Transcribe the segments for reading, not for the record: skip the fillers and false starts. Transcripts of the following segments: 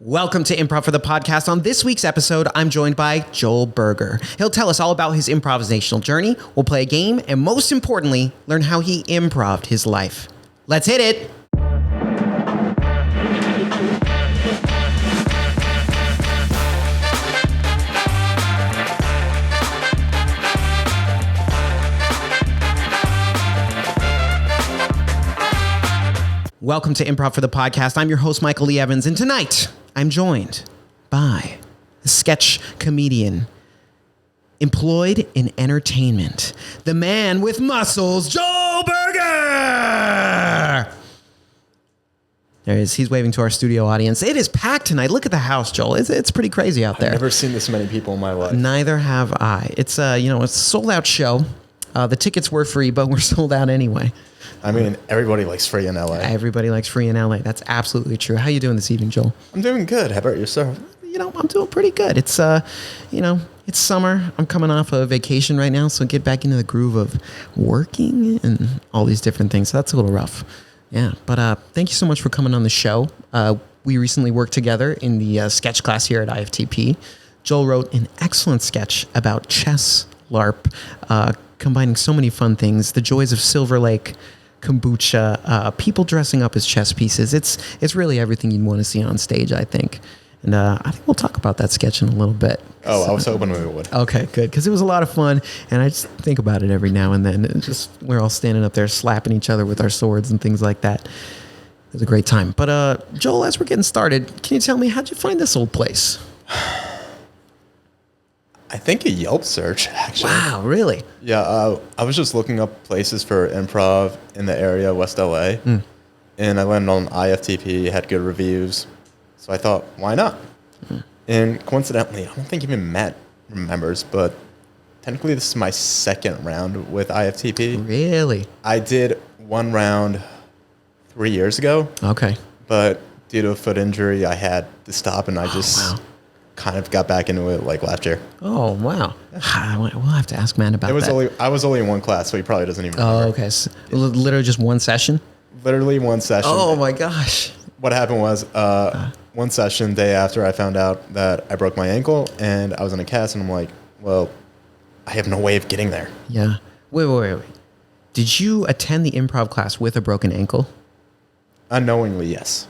Welcome to Improv for the Podcast. On this week's episode, I'm joined by Joel Berger. He'll tell us all about his improvisational journey, we'll play a game, and most importantly, learn how he improv'd his life. Let's hit it! Welcome to Improv for the Podcast. I'm your host, Michael Lee Evans, and tonight I'm joined by a sketch comedian employed in entertainment, the man with muscles, Joel Berger! There he is. He's waving to our studio audience. It is packed tonight. Look at the house, Joel. It's pretty crazy out there. I've never seen this many people in my life. Neither have I. It's it's a sold out show. The tickets were free, but we're sold out anyway. I mean, everybody likes free in LA. Everybody likes free in LA. That's absolutely true. How you doing this evening, Joel? I'm doing good. How about yourself? I'm doing pretty good. It's it's summer. I'm coming off a vacation right now, so get back into the groove of working and all these different things. So that's a little rough. Yeah, but thank you so much for coming on the show. We recently worked together in the sketch class here at IFTP. Joel wrote an excellent sketch about chess, LARP, combining so many fun things, the joys of Silver Lake, kombucha, people dressing up as chess pieces. It's really everything you'd want to see on stage, I think. And I think we'll talk about that sketch in a little bit. Oh, I was hoping we would. Okay, good. Because it was a lot of fun, and I just think about it every now and then. We're all standing up there slapping each other with our swords and things like that. It was a great time. But Joel, as we're getting started, can you tell me, how'd you find this old place? I think a Yelp search, actually. Wow, really? Yeah, I was just looking up places for improv in the area, West LA, and I landed on IFTP, had good reviews, so I thought, why not? And coincidentally, I don't think even Matt remembers, but technically this is my second round with IFTP. Really? I did one round 3 years ago. Okay. But due to a foot injury, I had to stop, and I just kind of got back into it like last year. Oh, wow. We'll have to ask Matt about that. I was only in one class, so he probably doesn't even remember. Oh, okay. So, literally just one session? Literally one session. Oh, my gosh. What happened was one session, day after, I found out that I broke my ankle, and I was in a cast, and I'm like, well, I have no way of getting there. Yeah. Wait. Did you attend the improv class with a broken ankle? Unknowingly, yes.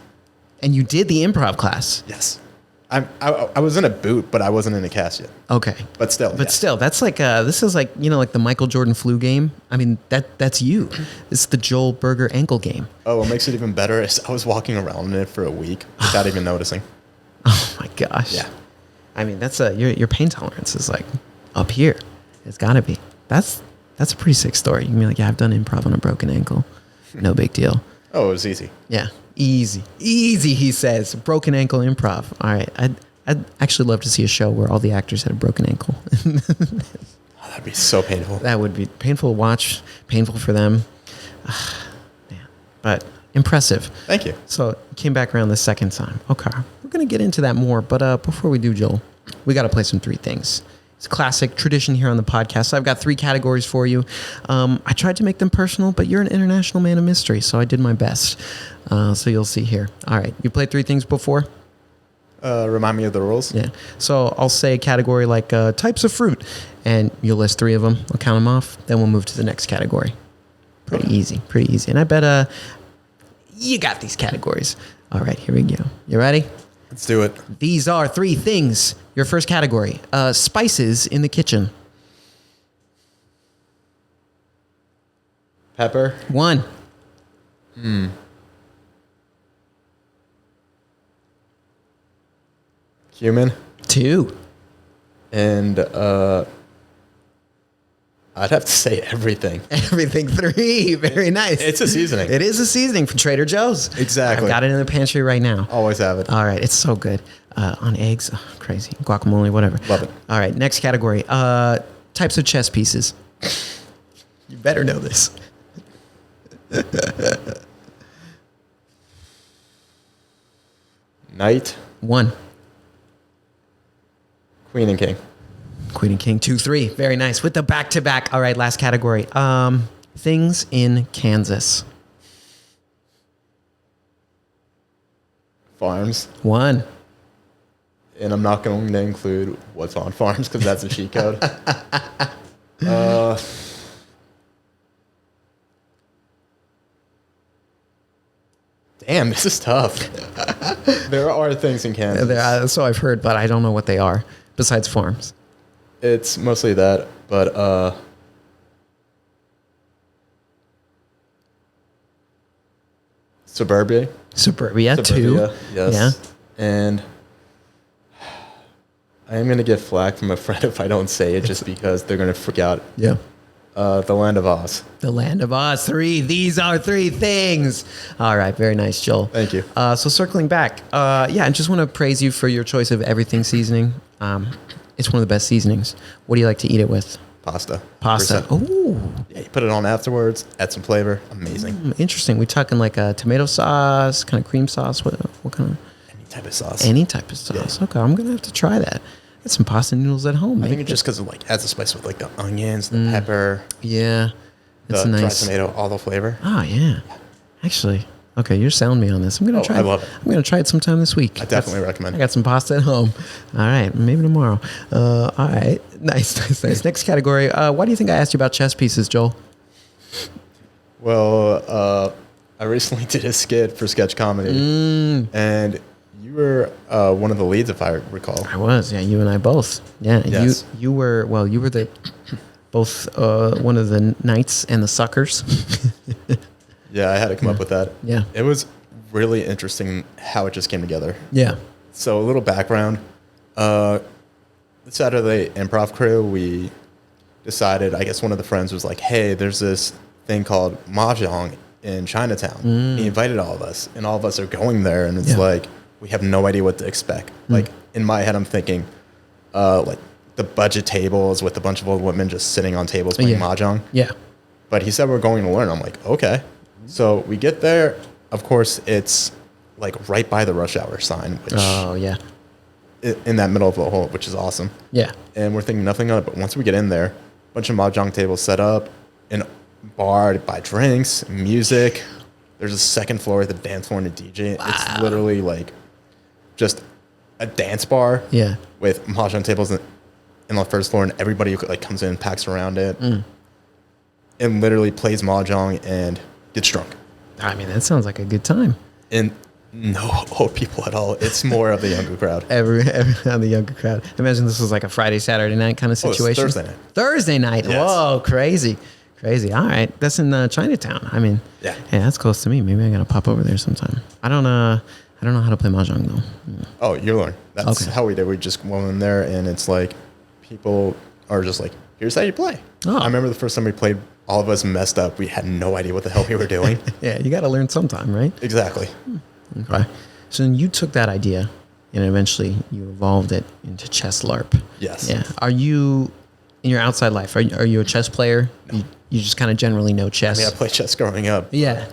And you did the improv class? Yes. I was in a boot, but I wasn't in a cast yet. Okay. But still. But still, that's like, this is like, like the Michael Jordan flu game. I mean, that's you. It's the Joel Berger ankle game. Oh, what makes it even better is I was walking around in it for a week without even noticing. Oh my gosh. Yeah. I mean, that's your pain tolerance is like up here. It's gotta be. That's a pretty sick story. You can be like, yeah, I've done improv on a broken ankle. No big deal. Oh, it was easy. Yeah. Easy, he says. Broken ankle improv. All right. I'd actually love to see a show where all the actors had a broken ankle. That'd be so painful. That would be painful to watch, painful for them. Man. But impressive. Thank you. So you came back around the second time. Okay. We're going to get into that more. But before we do, Joel, we got to play some three things. It's a classic tradition here on the podcast. So I've got three categories for you. I tried to make them personal, but you're an international man of mystery, so I did my best. So you'll see here. All right. You played three things before? Remind me of the rules. Yeah. So I'll say a category like types of fruit, and you'll list three of them. I'll count them off. Then we'll move to the next category. Pretty easy. And I bet you got these categories. All right. Here we go. You ready? Let's do it. These are three things. Your first category, spices in the kitchen. Pepper. 1. Cumin. 2. And I'd have to say everything. Everything. 3. Very nice. It's a seasoning. It is a seasoning from Trader Joe's. Exactly. I've got it in the pantry right now. Always have it. All right. It's so good. On eggs. Oh, crazy. Guacamole, whatever. Love it. All right. Next category. Types of chess pieces. You better know this. Knight. 1. Queen and king. Queen and king. 2, 3. Very nice. With the back-to-back. All right. Last category. Things in Kansas. Farms. 1. And I'm not going to include what's on farms because that's a cheat code. Damn, this is tough. There are things in Kansas. So I've heard, but I don't know what they are besides farms. It's mostly that, but Suburbia. Suburbia too. Yes. Yeah. And I am going to get flack from a friend if I don't say it just because they're going to freak out. Yeah. The Land of Oz. The Land of Oz. 3. These are 3 things. All right. Very nice, Joel. Thank you. So circling back, I just want to praise you for your choice of everything seasoning. It's one of the best seasonings. What do you like to eat it with? Pasta. Pasta. 100%. Oh. Yeah, you put it on afterwards, add some flavor. Amazing. Interesting. We talking like a tomato sauce, kind of cream sauce? What kind of? Any type of sauce. Any type of sauce. Yeah. Okay. I'm going to have to try that. Get some pasta noodles at home. I think it's just because it adds the spice with like the onions, the pepper. Yeah. It's the nice. Dry tomato, all the flavor. Oh, yeah. Actually, okay, you're selling me on this. I'm going to try it. I love it. I'm going to try it sometime this week. I definitely recommend it. I got some pasta at home. All right. Maybe tomorrow. All right. Nice. Next category. Why do you think I asked you about chess pieces, Joel? Well, I recently did a skit for sketch comedy. And you were one of the leads, if I recall. I was. Yeah, you and I both. Yeah. Yes. You were the both one of the knights and the suckers. Yeah, I had to come up with that. Yeah. It was really interesting how it just came together. Yeah. So a little background. The Saturday Improv crew, we decided, I guess one of the friends was like, hey, there's this thing called Mahjong in Chinatown. He invited all of us, and all of us are going there, and it's like, we have no idea what to expect. Like, in my head, I'm thinking, like, the budget tables with a bunch of old women just sitting on tables playing Mahjong. Yeah. But he said we're going to learn. I'm like, okay. So we get there. Of course, it's like right by the rush hour sign, which in that middle of the hole, which is awesome. Yeah. And we're thinking nothing of it. But once we get in there, a bunch of Mahjong tables set up, an bar to buy drinks, music. There's a second floor with a dance floor and a DJ. Wow. It's literally like just a dance bar with Mahjong tables in the first floor, and everybody like comes in and packs around it and literally plays Mahjong and gets drunk. I mean, that sounds like a good time. And no old people at all. It's more of the younger crowd. Every on the younger crowd. Imagine this was like a Friday, Saturday night kind of situation. It's Thursday night. Thursday night. Yes. Whoa, crazy. All right. That's in Chinatown. I mean, yeah, that's close to me. Maybe I got to pop over there sometime. I don't know how to play Mahjong though. Oh, you learn. That's how we did. We just went in there, and it's like people are just like, here's how you play. Oh. I remember the first time we played, all of us messed up. We had no idea what the hell we were doing. Yeah, you got to learn sometime, right? Exactly. Okay. So then you took that idea and eventually you evolved it into chess LARP. Yes. Yeah. Are you, in your outside life, are you a chess player? No. You just kind of generally know chess? I mean, I played chess growing up. Yeah.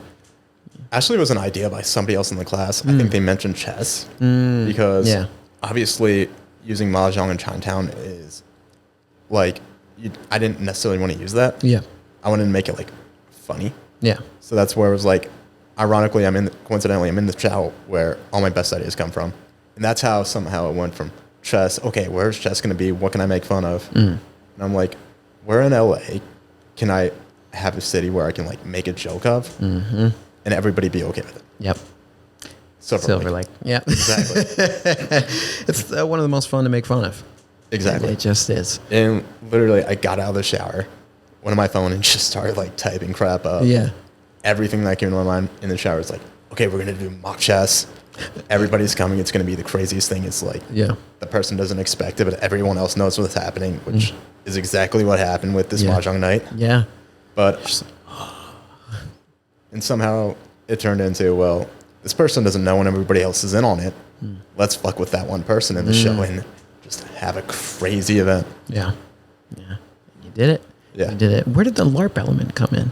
Actually, it was an idea by somebody else in the class. I think they mentioned chess because obviously using Mahjong in Chinatown is like, I didn't necessarily want to use that. Yeah. I wanted to make it like funny. Yeah. So that's where it was like, ironically, coincidentally, I'm in the channel where all my best ideas come from. And that's how somehow it went from chess. Okay, where's chess going to be? What can I make fun of? And I'm like, we're in LA. Can I have a city where I can like make a joke of and everybody be okay with it? Yep. Silver Lake. Yeah. Exactly. It's one of the most fun to make fun of. Exactly. It just is. And literally, I got out of the shower, went on my phone, and just started like typing crap up. Yeah. Everything that came to my mind in the shower is like, okay, we're going to do mock chess. Everybody's coming. It's going to be the craziest thing. It's like the person doesn't expect it, but everyone else knows what's happening, which is exactly what happened with this Mahjong night. Yeah. But, and somehow it turned into, well, this person doesn't know and everybody else is in on it. Let's fuck with that one person in the show and just have a crazy event. Yeah. Yeah. You did it. Yeah. You did it. Where did the LARP element come in?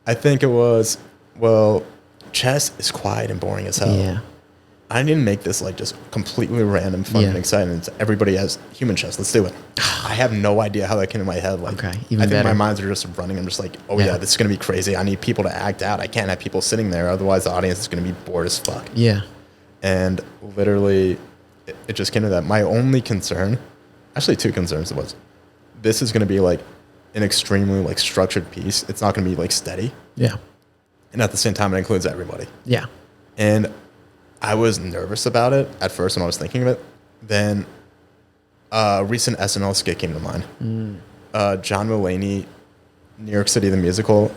I think it was, well, chess is quiet and boring as hell. Yeah. I didn't make this like just completely random, fun, and exciting. It's everybody has human chess. Let's do it. I have no idea how that came in my head. Like, I think my minds are just running. I'm just like, oh yeah, this is going to be crazy. I need people to act out. I can't have people sitting there. Otherwise the audience is going to be bored as fuck. Yeah. And literally, it just came to that. My only concern, actually two concerns, was this is going to be like an extremely like structured piece. It's not going to be like steady. Yeah. And at the same time, it includes everybody. Yeah. And I was nervous about it at first when I was thinking of it. Then a recent SNL skit came to mind. John Mulaney, New York City, the musical.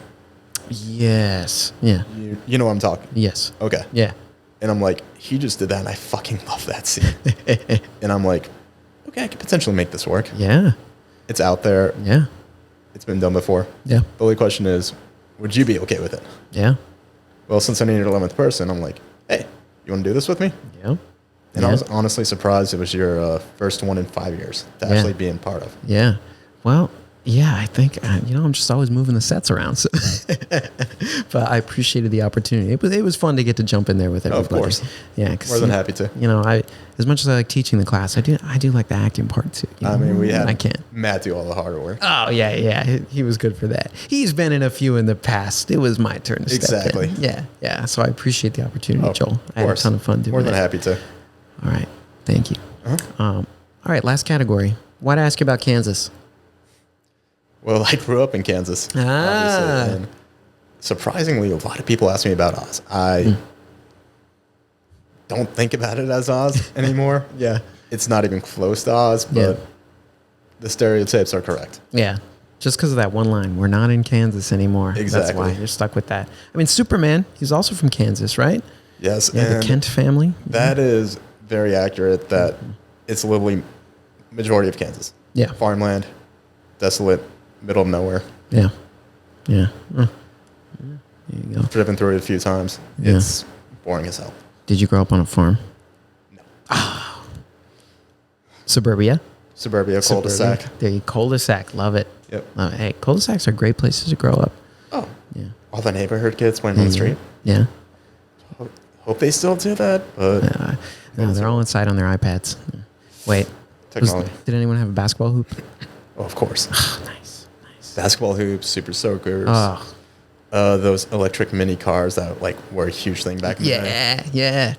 Yes. Yeah. You know what I'm talking? Yes. Okay. Yeah. And I'm like, he just did that, and I fucking love that scene. And I'm like, okay, I could potentially make this work. Yeah. It's out there. Yeah. It's been done before. Yeah. The only question is, would you be okay with it? Yeah. Well, since I need an 11th person, I'm like, hey, you want to do this with me? Yeah. And I was honestly surprised it was your first one in 5 years to actually be in part of. Yeah. Well, yeah, I think, I'm just always moving the sets around. So but I appreciated the opportunity. It was fun to get to jump in there with everybody. Of course. Yeah. More than happy to. As much as I like teaching the class, I do like the acting part too. I mean, we had I can't. Matt do all the harder work. Oh, yeah. He was good for that. He's been in a few in the past. It was my turn to step in. Yeah. So I appreciate the opportunity, Joel. I had a ton of fun doing it. More than happy to. All right. Thank you. All right. Last category. Why'd I ask you about Kansas? Well, I grew up in Kansas, obviously. And surprisingly, a lot of people ask me about Oz. I don't think about it as Oz anymore. Yeah. It's not even close to Oz, but the stereotypes are correct. Yeah. Just because of that one line, we're not in Kansas anymore. Exactly. That's why you're stuck with that. I mean, Superman, he's also from Kansas, right? Yes. Yeah, the Kent family. That is very accurate that it's literally majority of Kansas. Yeah. Farmland, desolate, middle of nowhere. Yeah. Yeah. There you go. Driven through it a few times. Yeah. It's boring as hell. Did you grow up on a farm? No. Suburbia? Suburbia, cul-de-sac. There you cul-de-sac. Love it. Yep. Love it. Hey, cul-de-sacs are great places to grow up. Oh. Yeah. All the neighborhood kids playing on the street. Yeah. Hope they still do that, but No, they're all inside on their iPads. Wait. Technology. Did anyone have a basketball hoop? Oh, of course. Nice. Basketball hoops, super soakers. Oh. Those electric mini cars that were a huge thing back in the day. Yeah.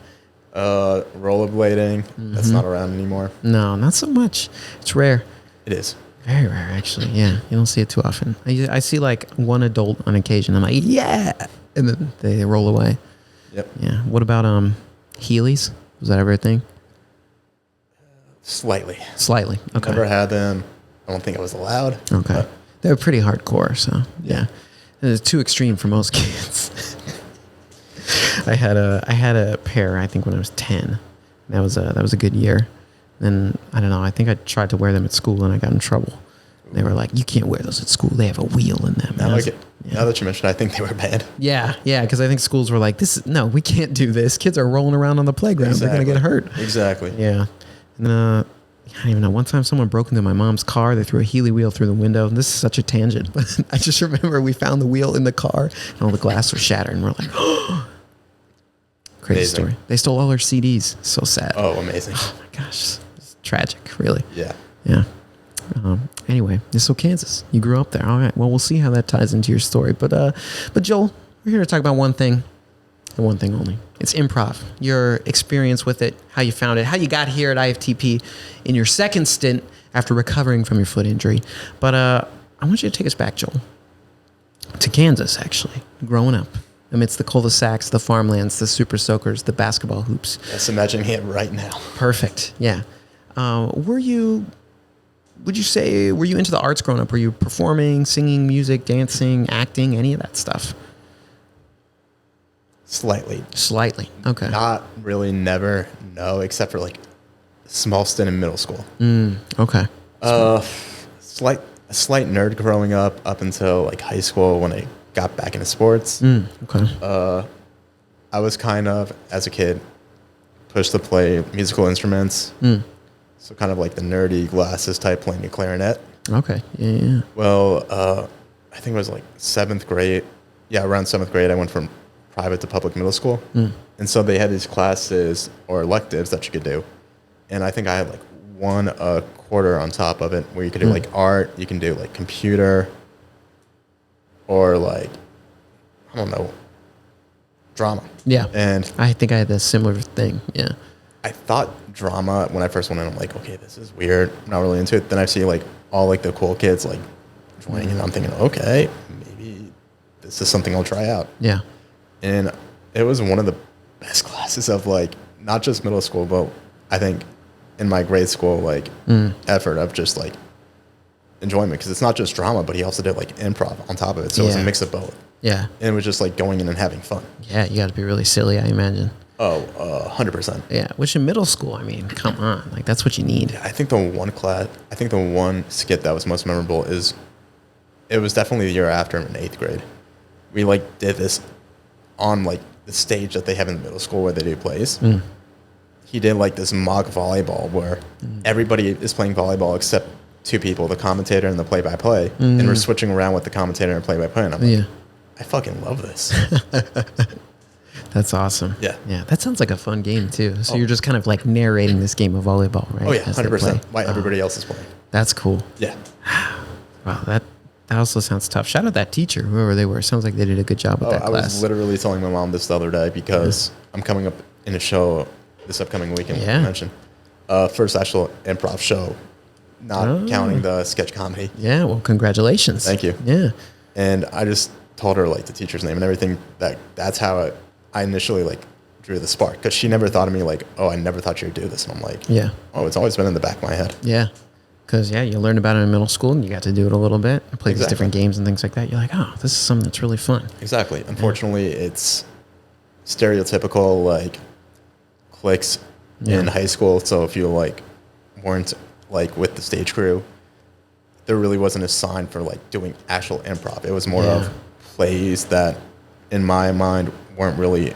Rollerblading. That's not around anymore. No, not so much. It's rare. It is. Very rare, actually. Yeah, you don't see it too often. I see like one adult on occasion. I'm like, yeah, and then they roll away. Yep. Yeah. What about Heelys? Was that ever a thing? Slightly. Okay. Never had them. I don't think I was allowed. Okay. They were pretty hardcore, so yeah. It was too extreme for most kids. I had a pair, I think, when I was 10. That was a good year. Then I don't know. I think I tried to wear them at school and I got in trouble. They were like, "You can't wear those at school. They have a wheel in them." Now that you mentioned, I think they were banned. Yeah, because I think schools were like, we can't do this. Kids are rolling around on the playground. They're gonna get hurt. Exactly. Yeah. And I don't even know. One time someone broke into my mom's car. They threw a Heeley wheel through the window. This is such a tangent, but I just remember we found the wheel in the car and all the glass was shattered. And we're like, oh. Crazy story. They stole all our CDs. So sad. Oh, amazing. Oh my gosh. It's tragic, really. Yeah. Yeah. Anyway, so Kansas, you grew up there. All right. Well, we'll see how that ties into your story. But Joel, we're here to talk about one thing and one thing only. It's improv. Your experience with it, how you found it, how you got here at IFTP in your second stint after recovering from your foot injury. But I want you to take us back, Joel, to Kansas, actually, growing up amidst the cul-de-sacs, the farmlands, the super soakers, the basketball hoops. Just imagining it right now. Perfect. Yeah. Were you into the arts growing up? Were you performing, singing, music, dancing, acting, any of that stuff? Slightly. Okay. Not really, never, no, except for a small stint in middle school. Okay. A slight nerd growing up until high school when I got back into sports. Okay. I was kind of, as a kid, pushed to play musical instruments. So kind of like the nerdy glasses type, playing a clarinet. Okay. Yeah. Well, I think it was seventh grade. Yeah, around seventh grade, I went from private to public middle school. And so they had these classes or electives that you could do. And I think I had one a quarter on top of it where you could do art, you can do computer, or I don't know, drama. Yeah. And I think I had a similar thing. Yeah. I thought drama when I first went in. I'm like, okay, this is weird. I'm not really into it. Then I see like all like the cool kids like joining, and I'm thinking, okay, maybe this is something I'll try out. Yeah. And it was one of the best classes of like not just middle school, but I think in my grade school like effort of just like enjoyment, because it's not just drama, but he also did like improv on top of it, so it was a mix of both. Yeah. And it was just like going in and having fun. Yeah, you got to be really silly, I imagine. Oh, 100%. Yeah, which in middle school, I mean, come on, like that's what you need. I think the one skit that was most memorable is, it was definitely the year after in 8th grade. We like did this on like the stage that they have in the middle school where they do plays. He did like this mock volleyball where everybody is playing volleyball except two people, the commentator and the play-by-play, and we're switching around with the commentator and play-by-play. And I'm like, I fucking love this. That's awesome. Yeah. Yeah, that sounds like a fun game too. So you're just kind of like narrating this game of volleyball, right? Oh yeah, as they 100%. play. Why everybody else is playing. That's cool. Yeah. Wow, that also sounds tough. Shout out that teacher, whoever they were. Sounds like they did a good job with that I class. was literally telling my mom this the other day because I'm coming up in a show this upcoming weekend, like I mentioned. First actual improv show, not counting the sketch comedy. Yeah, well, congratulations. Thank you. Yeah. And I just told her like the teacher's name and everything. That's how I initially like drew the spark, because she never thought of me like, oh, I never thought you would do this. And I'm like, yeah. Oh, it's always been in the back of my head. Yeah. Because, you learned about it in middle school and you got to do it a little bit, play these different games and things like that. You're like, oh, this is something that's really fun. Exactly. Unfortunately, it's stereotypical like cliques in high school. So if you like weren't like with the stage crew, there really wasn't a sign for like doing actual improv. It was more of plays that in my mind weren't really,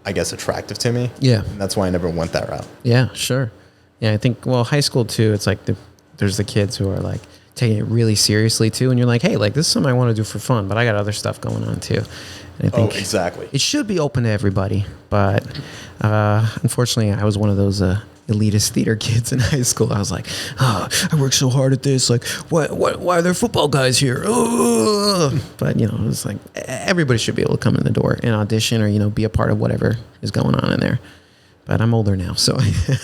I guess, attractive to me. Yeah. And that's why I never went that route. Yeah, sure. Yeah, I think, high school too, it's like there's the kids who are like taking it really seriously too. And you're like, hey, like this is something I want to do for fun, but I got other stuff going on too. And I think exactly. It should be open to everybody. But unfortunately, I was one of those elitist theater kids in high school. I was like, oh, I worked so hard at this. Like, why are there football guys here? Oh. But, it was like everybody should be able to come in the door and audition or, be a part of whatever is going on in there. But I'm older now, so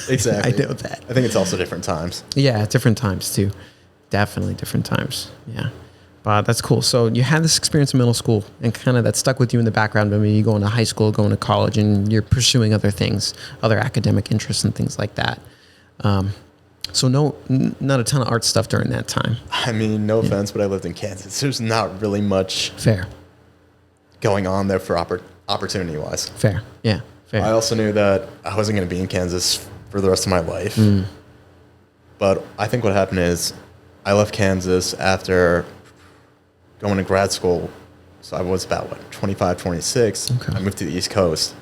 exactly. I know that. I think it's also different times. Yeah, different times too. Definitely different times. Yeah. But that's cool. So you had this experience in middle school and kind of that stuck with you in the background. But maybe you go into high school, going to college, and you're pursuing other things, other academic interests and things like that. So not a ton of art stuff during that time. I mean, no offense, but I lived in Kansas. There's not really much Fair. going on there for opportunity-wise. Fair. Yeah. Fair. I also knew that I wasn't going to be in Kansas for the rest of my life. But I think what happened is I left Kansas after going to grad school. So I was about, 25, 26. Okay. I moved to the East Coast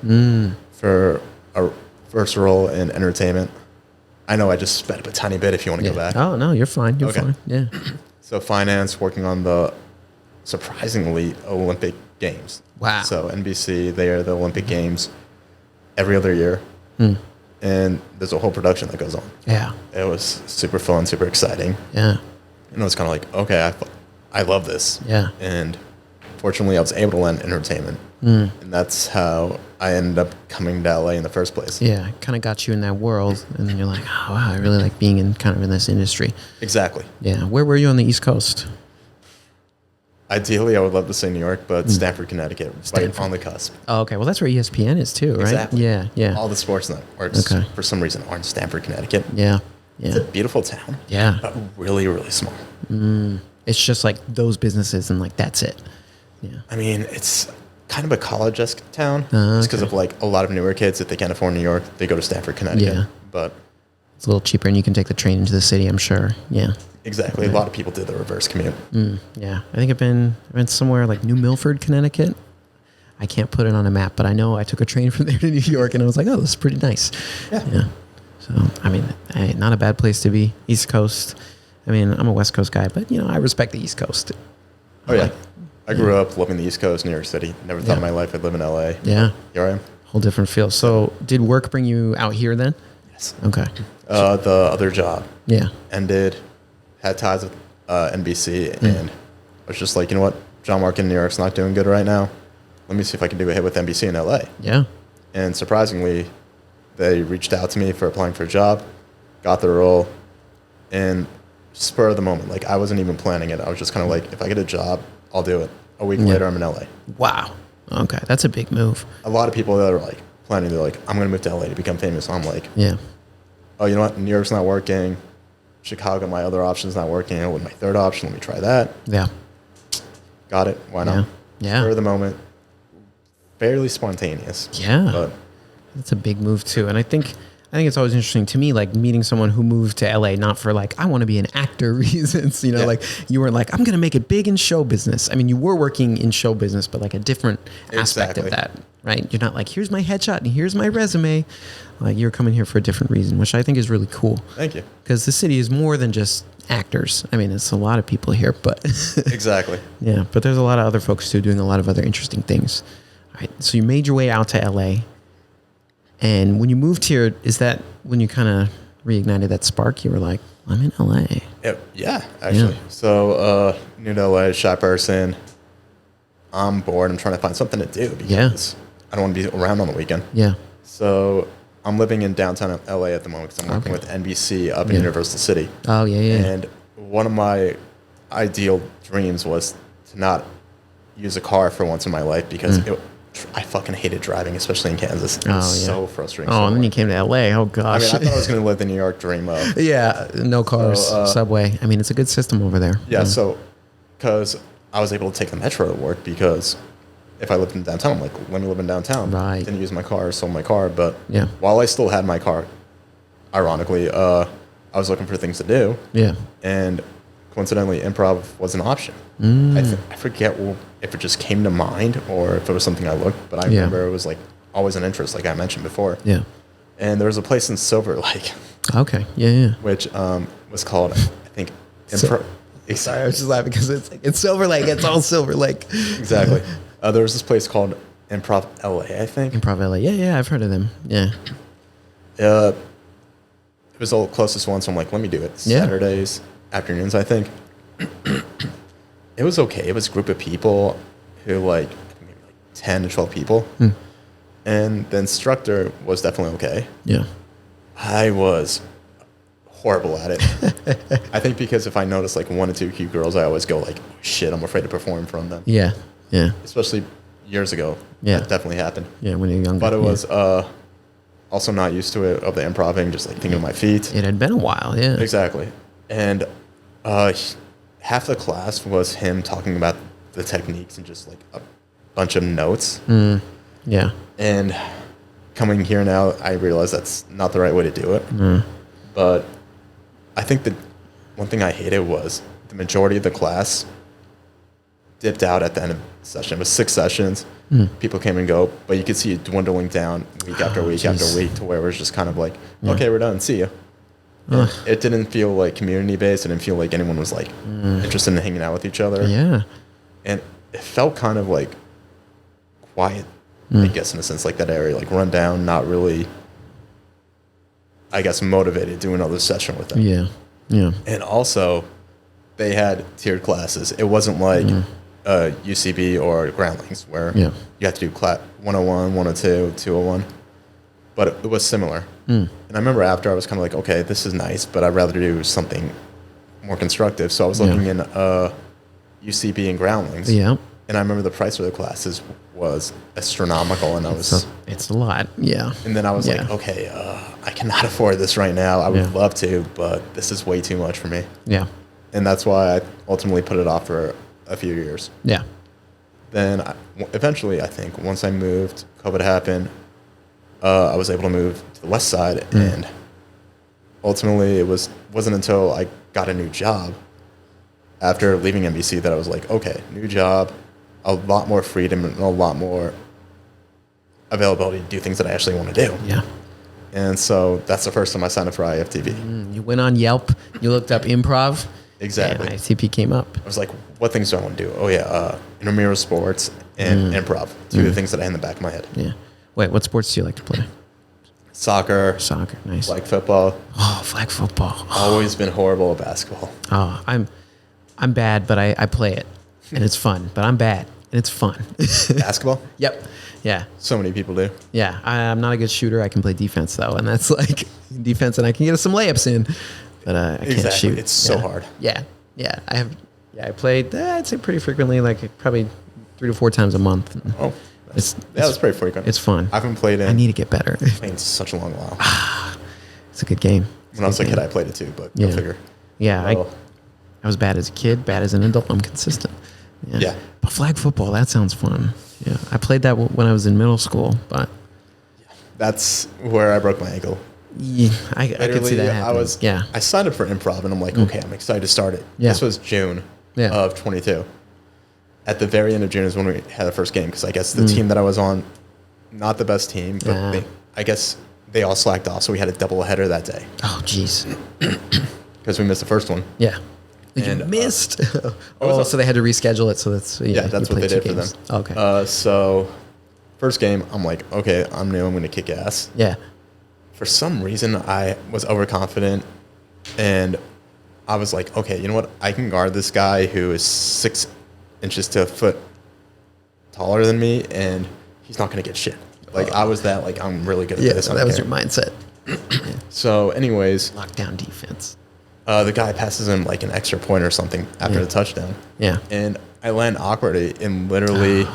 for a first role in entertainment. I know I just sped up a tiny bit if you want to go back. Oh, no, you're fine. You're fine. Yeah. So finance, working on the surprisingly Olympic Games. Wow. So NBC, they are the Olympic Games every other year. And there's a whole production that goes on. Yeah. It was super fun, super exciting. Yeah. And it was kind of like, okay, I love this. Yeah. And fortunately, I was able to land entertainment. And that's how I ended up coming to LA in the first place. Yeah. Kind of got you in that world. And then you're like, oh, wow, I really like being in this industry. Exactly. Yeah. Where were you on the East Coast? Ideally, I would love to say New York, but Stamford, Connecticut, right on the cusp. Oh, okay. Well, that's where ESPN is too, right? Exactly. Yeah. Yeah. All the sports networks, for some reason, are in Stamford, Connecticut. Yeah. It's a beautiful town. Yeah. But really, really small. It's just like those businesses and like that's it. Yeah. I mean, it's kind of a college-esque town. Just because of like a lot of newer kids, if they can't afford New York, they go to Stamford, Connecticut. Yeah. But it's a little cheaper and you can take the train into the city, I'm sure. Yeah. Exactly. A lot of people did the reverse commute. Yeah. I think I've been somewhere like New Milford, Connecticut. I can't put it on a map, but I know I took a train from there to New York and I was like, oh, this is pretty nice. Yeah. So, I mean, not a bad place to be. East Coast. I mean, I'm a West Coast guy, but, I respect the East Coast. Oh, yeah. I grew up loving the East Coast, New York City. Never thought in my life I'd live in LA. Yeah. Here I am. Whole different feel. So, did work bring you out here then? Yes. Okay. The other job ended, had ties with NBC, and I was just like, you know what? John Mark in New York's not doing good right now. Let let me see if I can do a hit with NBC in LA. Yeah. And surprisingly, they reached out to me for applying for a job, got the role, and spur of the moment. Like, I wasn't even planning it. I was just kind of like, if I get a job, I'll do it. A week later, I'm in LA. Wow. Okay. That's a big move. A lot of people that are like planning, they're like, I'm going to move to LA to become famous. So I'm like, Yeah. oh, you know what? New York's not working. Chicago, my other option's not working. With my third option, let me try that. Yeah. Got it. Why not? Yeah. Spur of the moment. Fairly spontaneous. Yeah. But That's a big move too. And I think it's always interesting to me, like meeting someone who moved to LA, not for like, I want to be an actor reasons, like you weren't like, I'm going to make it big in show business. I mean, you were working in show business, but like a different aspect of that, right? You're not like, here's my headshot and here's my resume. Like you're coming here for a different reason, which I think is really cool. Thank you. Because the city is more than just actors. I mean, it's a lot of people here, but Exactly. Yeah, but there's a lot of other folks too doing a lot of other interesting things. All right. So you made your way out to LA. And when you moved here, is that when you kind of reignited that spark? You were like, I'm in LA. Yeah, actually. Yeah. So, new to LA, shy person. I'm bored. I'm trying to find something to do because I don't want to be around on the weekend. Yeah. So I'm living in downtown LA at the moment because I'm working with NBC up in Universal City. Oh, yeah. And one of my ideal dreams was to not use a car for once in my life because I fucking hated driving, especially in Kansas. It was so frustrating. Oh, and then you came to LA. Oh, I gosh. mean, I thought I was going to live the New York dream of. Yeah, no cars, subway. I mean, it's a good system over there. Yeah, so because I was able to take the metro to work because if I lived in downtown, I'm like, let me live in downtown. Right. Didn't use my car, sold my car. But Yeah. while I still had my car, ironically, I was looking for things to do. Yeah. And coincidentally, improv was an option. I forget if it just came to mind or if it was something I looked, but I remember it was like always an interest, like I mentioned before. Yeah. And there was a place in Silver Lake, Okay. Yeah. which was called, I think, improv. Sorry, I was just laughing because it's Silver Lake. It's all Silver Lake. Exactly. There was this place called Improv LA, I think. Improv LA. Yeah, I've heard of them. Yeah. It was the closest one, so I'm like, let me do it. Yeah. Saturdays, afternoons, I think. It was okay. It was a group of people who I think maybe 10 to 12 people. And the instructor was definitely okay. Yeah. I was horrible at it. I think because if I notice like one or two cute girls, I always go like, oh, shit, I'm afraid to perform in front of them. Yeah. Yeah. Especially years ago. Yeah. That definitely happened. Yeah, when you're younger. But it was also not used to it, of the improving, just like thinking of my feet. It had been a while, yeah. Exactly. And half the class was him talking about the techniques and just like a bunch of notes. Yeah. And coming here now, I realize that's not the right way to do it. But I think that one thing I hated was the majority of the class dipped out at the end of the session. It was 6 sessions. People came and go, but you could see it dwindling down week after week after week to where it was just kind of like, okay, we're done. See ya. It didn't feel like community based. It didn't feel like anyone was like interested in hanging out with each other. Yeah. And it felt kind of like quiet, I guess, in a sense, like that area, like run down, not really, I guess, motivated to do another session with them. Yeah. Yeah. And also, they had tiered classes. It wasn't like UCB or Groundlings where you have to do 101, 102, 201. But it was similar. And I remember after I was kind of like, okay, this is nice, but I'd rather do something more constructive. So I was looking in UCB and Groundlings. Yeah. And I remember the price of the classes was astronomical. And It's a lot. Yeah. And then I was like, okay, I cannot afford this right now. I would love to, but this is way too much for me. Yeah. And that's why I ultimately put it off for a few years. Yeah. Then eventually, I think, once I moved, COVID happened, I was able to move to the west side. And ultimately, it wasn't until I got a new job after leaving NBC that I was like, okay, new job, a lot more freedom and a lot more availability to do things that I actually want to do. Yeah. And so that's the first time I signed up for IFTV. You went on Yelp, you looked up improv. Exactly. And IFTP came up. I was like, what things do I want to do? Oh, yeah, intramural sports and improv. Two of the things that I had in the back of my head. Yeah. Wait, what sports do you like to play? Soccer, Nice. flag football. Oh, flag football. Always been horrible at basketball. Oh, I'm bad, but I play it. And it's fun, but I'm bad. and it's fun. Basketball? Yep. Yeah. So many people do. Yeah. I'm not a good shooter. I can play defense though, and that's like defense, and I can get some layups in, but I can't shoot. It's so hard. Yeah. Yeah. I played. I'd say pretty frequently, like probably 3 to 4 times a month. Oh, that's pretty frequent. It's fun. I haven't played it. I need to get better. Playing such a long while. It's a good game. When I was a kid, I played it too, but go figure. Yeah. I was bad as a kid, bad as an adult. I'm consistent. Yeah. But flag football, that sounds fun. Yeah. I played that when I was in middle school, but that's where I broke my ankle. yeah, I could see that happening. I signed up for improv, and I'm like, okay, I'm excited to start it. Yeah. This was June of 22. At the very end of June is when we had the first game, because I guess the team that I was on, not the best team, but I guess they all slacked off, so we had a double header that day. Oh, jeez. Because we missed the first one. Yeah. And, you missed. So they had to reschedule it. So that's that's what they did for them. Okay. So first game, I'm like, okay, I'm new. I'm going to kick ass. Yeah. For some reason, I was overconfident, and I was like, okay, you know what? I can guard this guy who is 6 inches to a foot taller than me, and he's not going to get shit. Like, I was that, like, I'm really good at this. That was your mindset. So, anyways. Lockdown defense. The guy passes him, like, an extra point or something after the touchdown. Yeah. And I land awkwardly and literally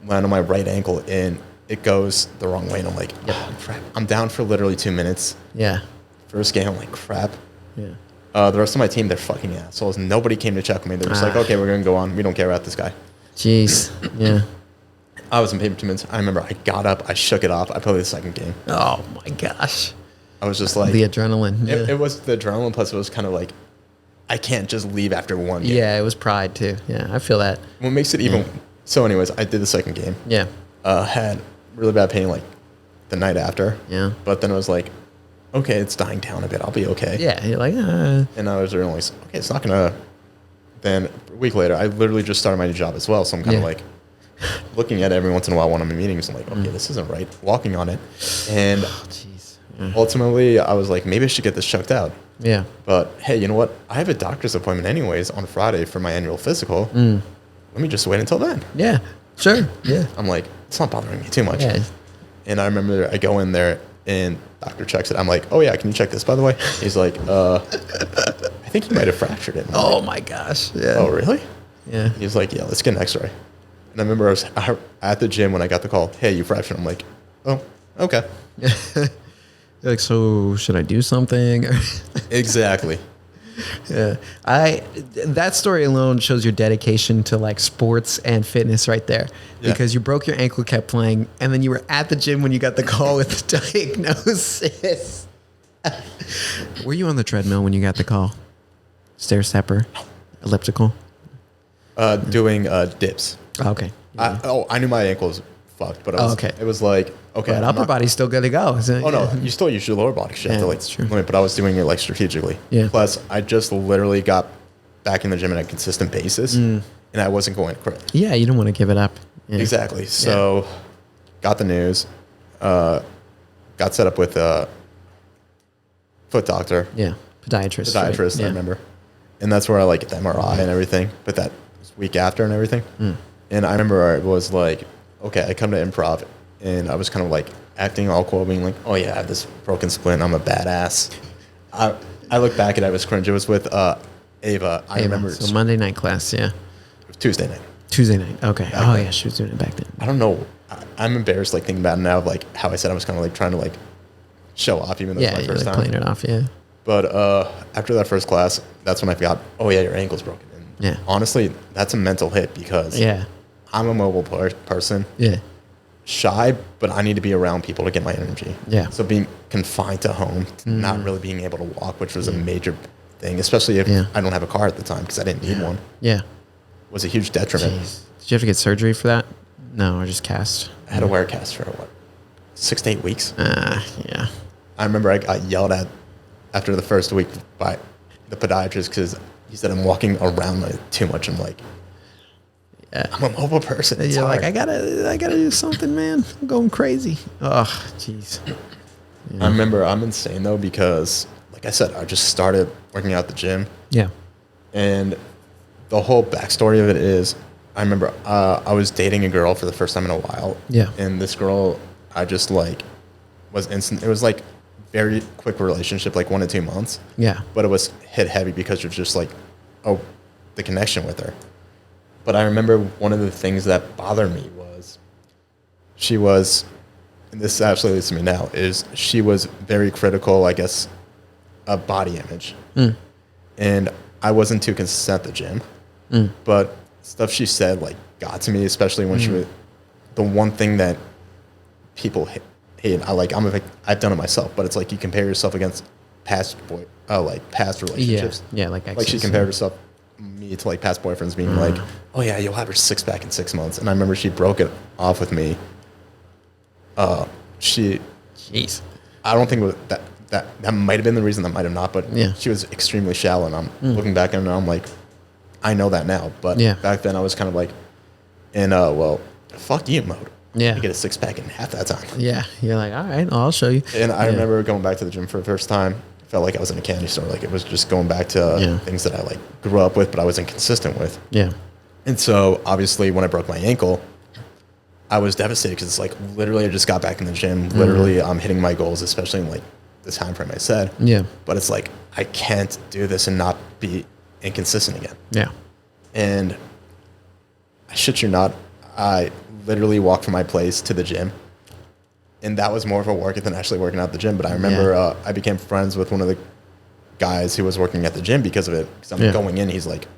land on my right ankle, and it goes the wrong way. And I'm like, crap. I'm down for literally 2 minutes. Yeah. First game, I'm like, crap. Yeah. The rest of my team, they're fucking assholes. Nobody came to check me. They're just like, okay, we're going to go on. We don't care about this guy. Jeez. Yeah. I was in paper 2 minutes. I remember I got up, I shook it off. I played the second game. Oh, my gosh. I was just like... The adrenaline. It was the adrenaline, plus it was kind of like, I can't just leave after one game. Yeah, it was pride, too. Yeah, I feel that. What makes it even... So anyways, I did the second game. Yeah. Had really bad pain, like, the night after. Yeah. But then it was like, okay, it's dying down a bit. I'll be okay. Yeah, you're like, And I was really like, okay, it's not going to... Then a week later, I literally just started my new job as well. So I'm kind of like looking at it every once in a while when I'm in meetings. I'm like, okay, this isn't right. Walking on it. And ultimately, I was like, maybe I should get this checked out. Yeah. But hey, you know what? I have a doctor's appointment anyways on Friday for my annual physical. Let me just wait until then. Yeah, sure. Yeah. I'm like, it's not bothering me too much. Yeah. And I remember I go in there and doctor checks it. I'm like, oh yeah, can you check this by the way? He's like, I think you might have fractured it. Oh my gosh. Yeah. Oh really? Yeah. He's like, yeah, let's get an x-ray. And I remember I was at the gym when I got the call, hey, you fractured. I'm like, oh, okay. You're like, so should I do something? Exactly. Yeah. That story alone shows your dedication to like sports and fitness right there. Yeah. Because you broke your ankle, kept playing, and then you were at the gym when you got the call with the diagnosis. Were you on the treadmill when you got the call? Stair stepper? Elliptical? Doing dips. Oh, okay. I knew my ankle was fucked, but it was like, okay. But upper body's still good to go. No, you still use your lower body shit to like, that's true. But I was doing it like strategically. Yeah. Plus, I just literally got back in the gym on a consistent basis, and I wasn't going to quit. Yeah, you don't want to give it up. Yeah. Exactly. So, got the news, got set up with a foot doctor. Yeah, podiatrist. Right? I remember. And that's where I like get the MRI and everything, but that was week after and everything. And I remember it was like, okay, I come to improv, and I was kind of like acting all cool, being like, oh yeah, I have this broken splint, I'm a badass. I look back at it, I was cringe. It was with Ava. I remember. So Monday night class, yeah. It was Tuesday night. Tuesday night, okay. Yeah, she was doing it back then. I don't know. I'm embarrassed like thinking about it now of like how I said I was kind of like trying to like show off even though it was my first time. Playing it off, yeah. But after that first class, that's when I forgot, oh yeah, your ankle's broken. And yeah. Honestly, that's a mental hit because I'm a mobile person. Yeah. Shy, but I need to be around people to get my energy. Yeah. So being confined to home, not really being able to walk, which was a major thing, especially if I don't have a car at the time because I didn't need one. Yeah. Was a huge detriment. Jeez. Did you have to get surgery for that? No, or just cast? I had to wear a cast for what, 6 to 8 weeks? Yeah. I remember I got yelled at after the first week by the podiatrist because he said I'm walking around like, too much. I'm like, I'm a mobile person. It's You're hard. like, I gotta do something, man. I'm going crazy. Oh, jeez. I remember I'm insane though because, like I said, I just started working out at the gym. Yeah. And the whole backstory of it is I remember I was dating a girl for the first time in a while. Yeah. And this girl, I just like was instant. It was like very quick relationship, like 1 to 2 months. Yeah. But it was hit heavy because of just like, oh, the connection with her. But I remember one of the things that bothered me was she was, and this actually leads to me now, is she was very critical, I guess, of body image. And I wasn't too consistent at the gym. But stuff she said like got to me, especially when she was the one thing that people hate. I've done it myself, but it's like you compare yourself against past relationships. Yeah, like she compared herself me to like past boyfriends being like, oh yeah, you'll have your six pack in 6 months. And I remember she broke it off with me. Jeez. I don't think that might have been the reason, that might have not, but yeah. she was extremely shallow, and I'm looking back and I'm like, I know that now, but back then I was kind of like in well, fuck you mode. Yeah. You get a six pack in half that time. Yeah. You're like, all right, I'll show you. And I remember going back to the gym for the first time. Felt like I was in a candy store. Like it was just going back to things that I like grew up with, but I wasn't consistent with. Yeah. And so obviously when I broke my ankle, I was devastated because it's like literally I just got back in the gym. Literally I'm hitting my goals, especially in like the time frame I said. Yeah. But it's like I can't do this and not be inconsistent again. Yeah. And I shit you not, I literally walked from my place to the gym. And that was more of a workout than actually working out at the gym. But I remember I became friends with one of the guys who was working at the gym because of it. Because I'm going in, he's like,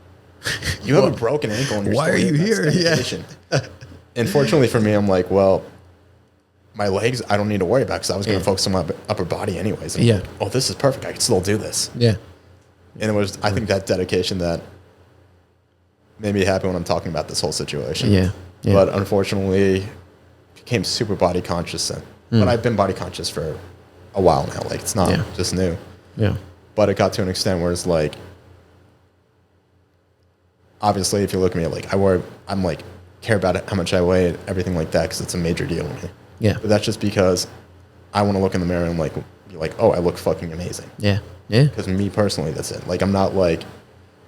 you have a broken ankle and you're why are you here? Yeah. And fortunately for me, I'm like, well, my legs, I don't need to worry about because I was going to focus on my upper body anyways. And like, oh, this is perfect. I can still do this. Yeah. And it was, I think, that dedication that made me happy when I'm talking about this whole situation. Yeah. But unfortunately, became super body conscious. But I've been body conscious for a while now. Like, it's not just new. Yeah. But it got to an extent where it's like, obviously, if you look at me, like, I'm like, care about it, how much I weigh, everything like that, because it's a major deal to me. Yeah. But that's just because I want to look in the mirror and like be like, oh, I look fucking amazing. Yeah. Yeah. Because me personally, that's it. Like, I'm not like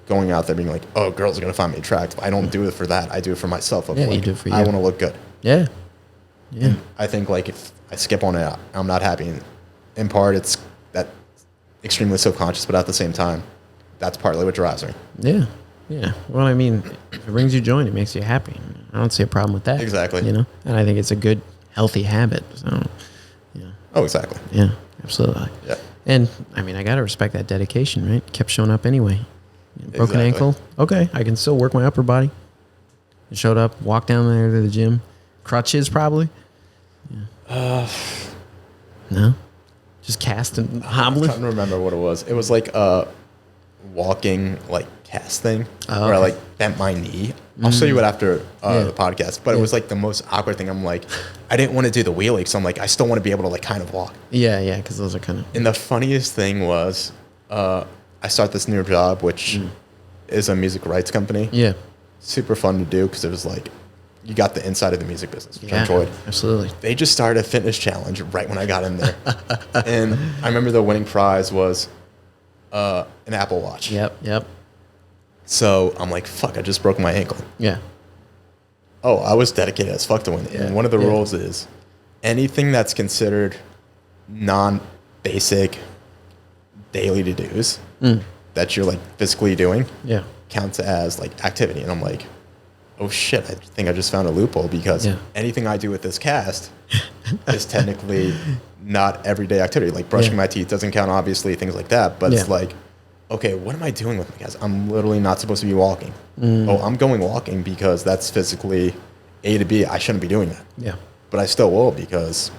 going out there being like, oh, girls are gonna find me attractive. I don't do it for that. I do it for myself. Yeah, you do it for you. I want to look good. Yeah. Yeah. And I think like if I skip on it, I'm not happy. And in part, it's that extremely self-conscious, but at the same time, that's partly what drives me. Yeah. Yeah. Well, I mean, if it brings you joy, it makes you happy. I don't see a problem with that. Exactly. You know, and I think it's a good, healthy habit. So, yeah. Oh, exactly. Yeah. Absolutely. Yeah. And I mean, I gotta respect that dedication, right? Kept showing up anyway. Broken ankle. Okay, I can still work my upper body. I showed up, walked down there to the gym. Crutches, probably. Yeah. No. Just cast and hobbling. I'm trying to remember what it was. It was like a walking like cast thing Oh, where I okay. like bent my knee. I'll show you it after the podcast. But it was like the most awkward thing. I'm like, I didn't want to do the wheelie, so I'm like, I still want to be able to like kind of walk. Yeah, yeah, because those are kind of. And the funniest thing was, I start this new job, which is a music rights company. Yeah. Super fun to do because it was like, you got the inside of the music business, which I enjoyed. Absolutely. They just started a fitness challenge right when I got in there. And I remember the winning prize was an Apple Watch. Yep. So I'm like, fuck, I just broke my ankle. Yeah. Oh, I was dedicated as fuck to win. Yeah. And one of the rules is anything that's considered non-basic daily to-dos that you're like physically doing counts as like activity. And I'm like, oh shit, I think I just found a loophole because anything I do with this cast is technically not everyday activity. Like brushing my teeth doesn't count, obviously, things like that. But it's like, okay, what am I doing with my cast? I'm literally not supposed to be walking. Oh, I'm going walking because that's physically A to B. I shouldn't be doing that. Yeah. But I still will because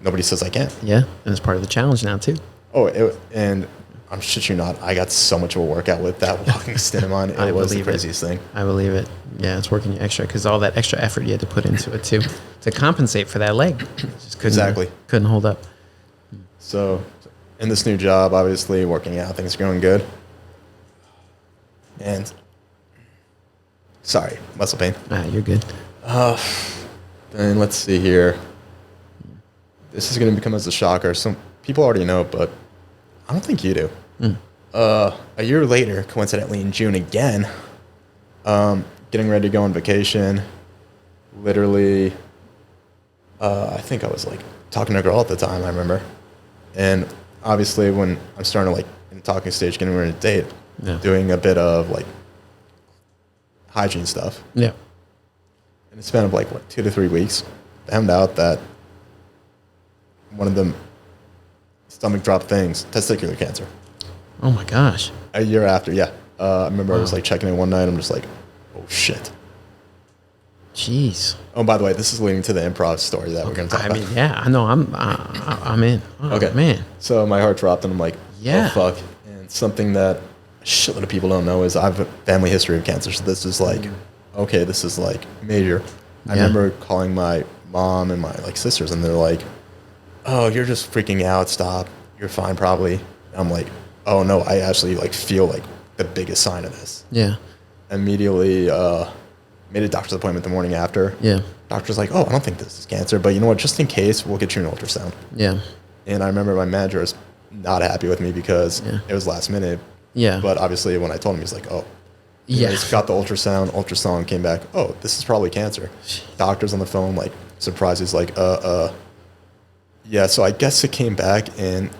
nobody says I can't. Yeah. And it's part of the challenge now, too. Oh, and I'm shit you not. I got so much of a workout with that walking stint of mine. It was the craziest thing. I believe it. Yeah, it's working you extra because all that extra effort you had to put into it too to compensate for that leg. Just couldn't hold up. So, in this new job, obviously working out, things are going good. And sorry, muscle pain. You're good. Then let's see here. This is going to become as a shocker. Some people already know, but I don't think you do. A year later, coincidentally in June again, Getting ready to go on vacation. Literally, I think I was like talking to a girl at the time, I remember. And obviously when I'm starting to like in the talking stage, getting ready to date, doing a bit of like hygiene stuff. Yeah. In the span of like, what, 2 to 3 weeks, found out that one of the stomach drop things, testicular cancer. Oh my gosh. A year after, yeah. I remember I was like checking in one night. I'm just like, oh shit. Jeez. Oh, by the way, this is leading to the improv story that we're going to talk about. I mean, yeah, I know. I'm in. Oh, Okay. man. So my heart dropped and I'm like, Yeah. oh fuck. And something that a shitload of people don't know is I have a family history of cancer. So this is like, okay, this is like major. I remember calling my mom and my like sisters and they're like, oh, you're just freaking out. Stop. You're fine probably. I'm like, oh no, I actually like feel like the biggest sign of this. Yeah. Immediately made a doctor's appointment the morning after. Yeah. Doctor's like, oh, I don't think this is cancer, but you know what? Just in case, we'll get you an ultrasound. Yeah. And I remember my manager was not happy with me because it was last minute. Yeah. But obviously when I told him, he's like, oh. Yeah. He's got the ultrasound came back, oh, this is probably cancer. Doctor's on the phone, like, surprised. He's like, yeah, so I guess it came back and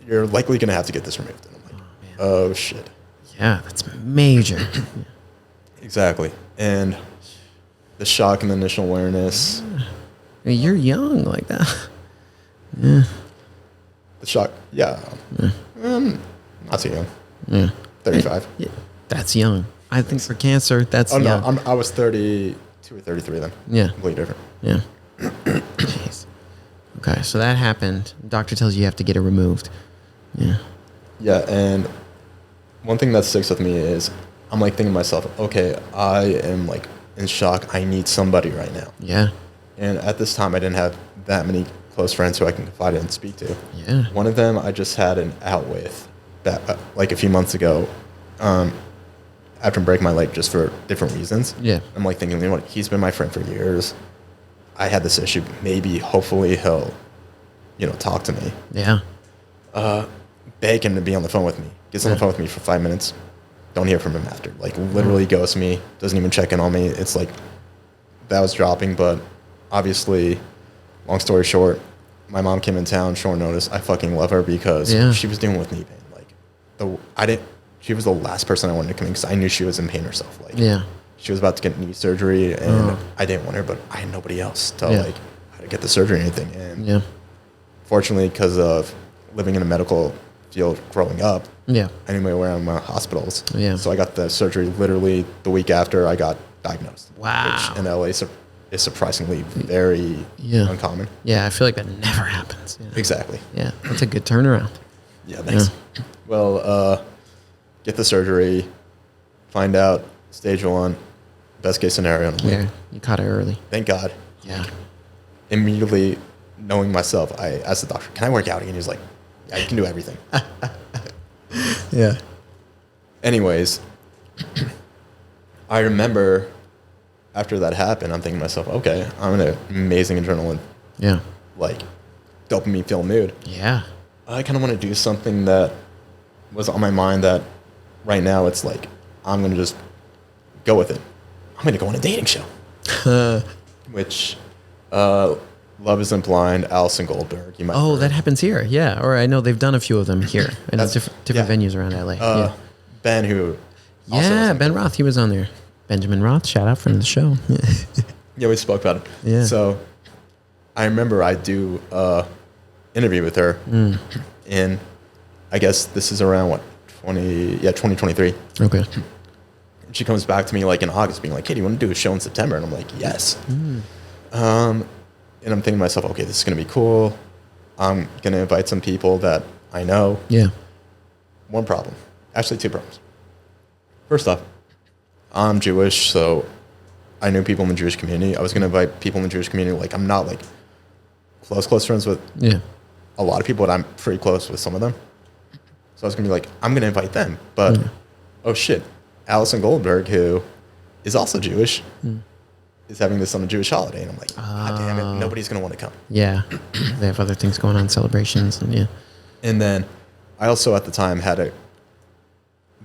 you're likely going to have to get this removed. And I'm like, oh shit. Yeah, that's major. Exactly. And the shock and the initial awareness. You're young like that. Yeah. The shock, yeah. Not too young. Yeah. 35. Yeah. That's young. I think for cancer, that's young. No, I was 32 or 33 then. Yeah. Completely different. Yeah. Jeez. Okay, so that happened. Doctor tells you have to get it removed. Yeah. Yeah, and one thing that sticks with me is I'm like thinking to myself, okay, I am like in shock. I need somebody right now. Yeah. And at this time, I didn't have that many close friends who I can confide in and speak to. Yeah. One of them I just had an out with that like a few months ago after breaking my leg just for different reasons. Yeah. I'm like thinking, you know what, he's been my friend for years. I had this issue. Maybe, hopefully he'll, you know, talk to me. Yeah. Beg him to be on the phone with me. Gets on the phone with me for 5 minutes. Don't hear from him after. Like, literally ghosts me. Doesn't even check in on me. It's like, that was dropping. But obviously, long story short, my mom came in town, short notice. I fucking love her because she was dealing with knee pain. Like, she was the last person I wanted to come in because I knew she was in pain herself. Like, she was about to get knee surgery and I didn't want her, but I had nobody else to like, how to get the surgery or anything. And fortunately, because of living in a medical field growing up, I knew my way around hospitals. So I got the surgery literally the week after I got diagnosed. Wow. Which in LA is surprisingly very uncommon. Yeah, I feel like that never happens. Yeah. Exactly. Yeah, that's a good turnaround. Yeah, thanks. Yeah. Well, get the surgery, find out stage 1, best case scenario. Yeah, you caught it early. Thank God. Yeah. Immediately knowing myself, I asked the doctor, can I work out again? He's like, yeah, you can do everything. Yeah. Anyways, I remember after that happened, I'm thinking to myself, okay, I'm in an amazing adrenaline, like dopamine filled mood. Yeah. I kind of want to do something that was on my mind that right now it's like, I'm going to just go with it. I'm going to go on a dating show. Which, Love Isn't Blind, Allison Goldberg. You might that happens here. Yeah. Or I know they've done a few of them here in different venues around LA. Ben, who. Ben Roth, he was on there. Benjamin Roth, shout out, friend of the show. Yeah, we spoke about it. Yeah. So I remember I do interview with her, and I guess this is around 2023. Okay. And she comes back to me like in August, being like, "Hey, do you want to do a show in September?" And I'm like, "Yes." And I'm thinking to myself, "Okay, this is gonna be cool. I'm gonna invite some people that I know." Yeah. One problem, actually, 2 problems. First off, I'm Jewish, so I knew people in the Jewish community. I was going to invite people in the Jewish community. Like, I'm not, like, close friends with a lot of people, but I'm pretty close with some of them. So I was going to be like, I'm going to invite them. But, oh, shit, Allison Goldberg, who is also Jewish, is having this on a Jewish holiday. And I'm like, God damn it, nobody's going to want to come. Yeah. They have other things going on, celebrations. And And then I also, at the time, had a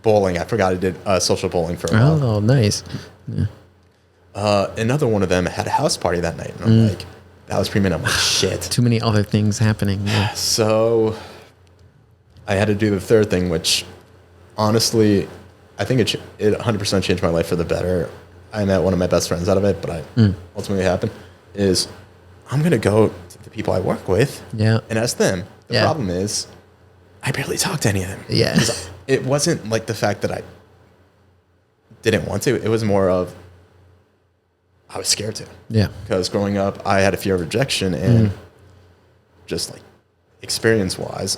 bowling. I forgot I did social bowling for a while. Oh, nice. Yeah. Another one of them had a house party that night. And I'm like, that was pre-med. I'm like, shit. Too many other things happening. Yeah. So I had to do the third thing, which honestly, I think it 100% changed my life for the better. I met one of my best friends out of it, but ultimately happened is I'm going to go to the people I work with and ask them. The problem is I barely talk to any of them. Yeah. It wasn't like the fact that I didn't want to. It was more of I was scared to. Yeah. Because growing up, I had a fear of rejection and just like experience-wise,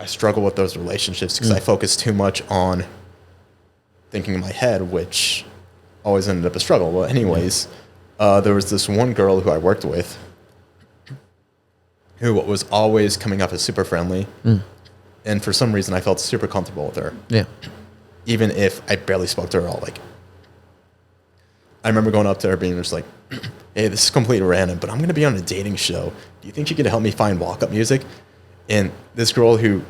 I struggle with those relationships because I focus too much on thinking in my head, which always ended up a struggle. Well, anyways, there was this one girl who I worked with who was always coming off as super friendly. And for some reason, I felt super comfortable with her. Yeah. Even if I barely spoke to her at all. Like, I remember going up to her being just like, hey, this is completely random, but I'm going to be on a dating show. Do you think you could help me find walk-up music? And this girl who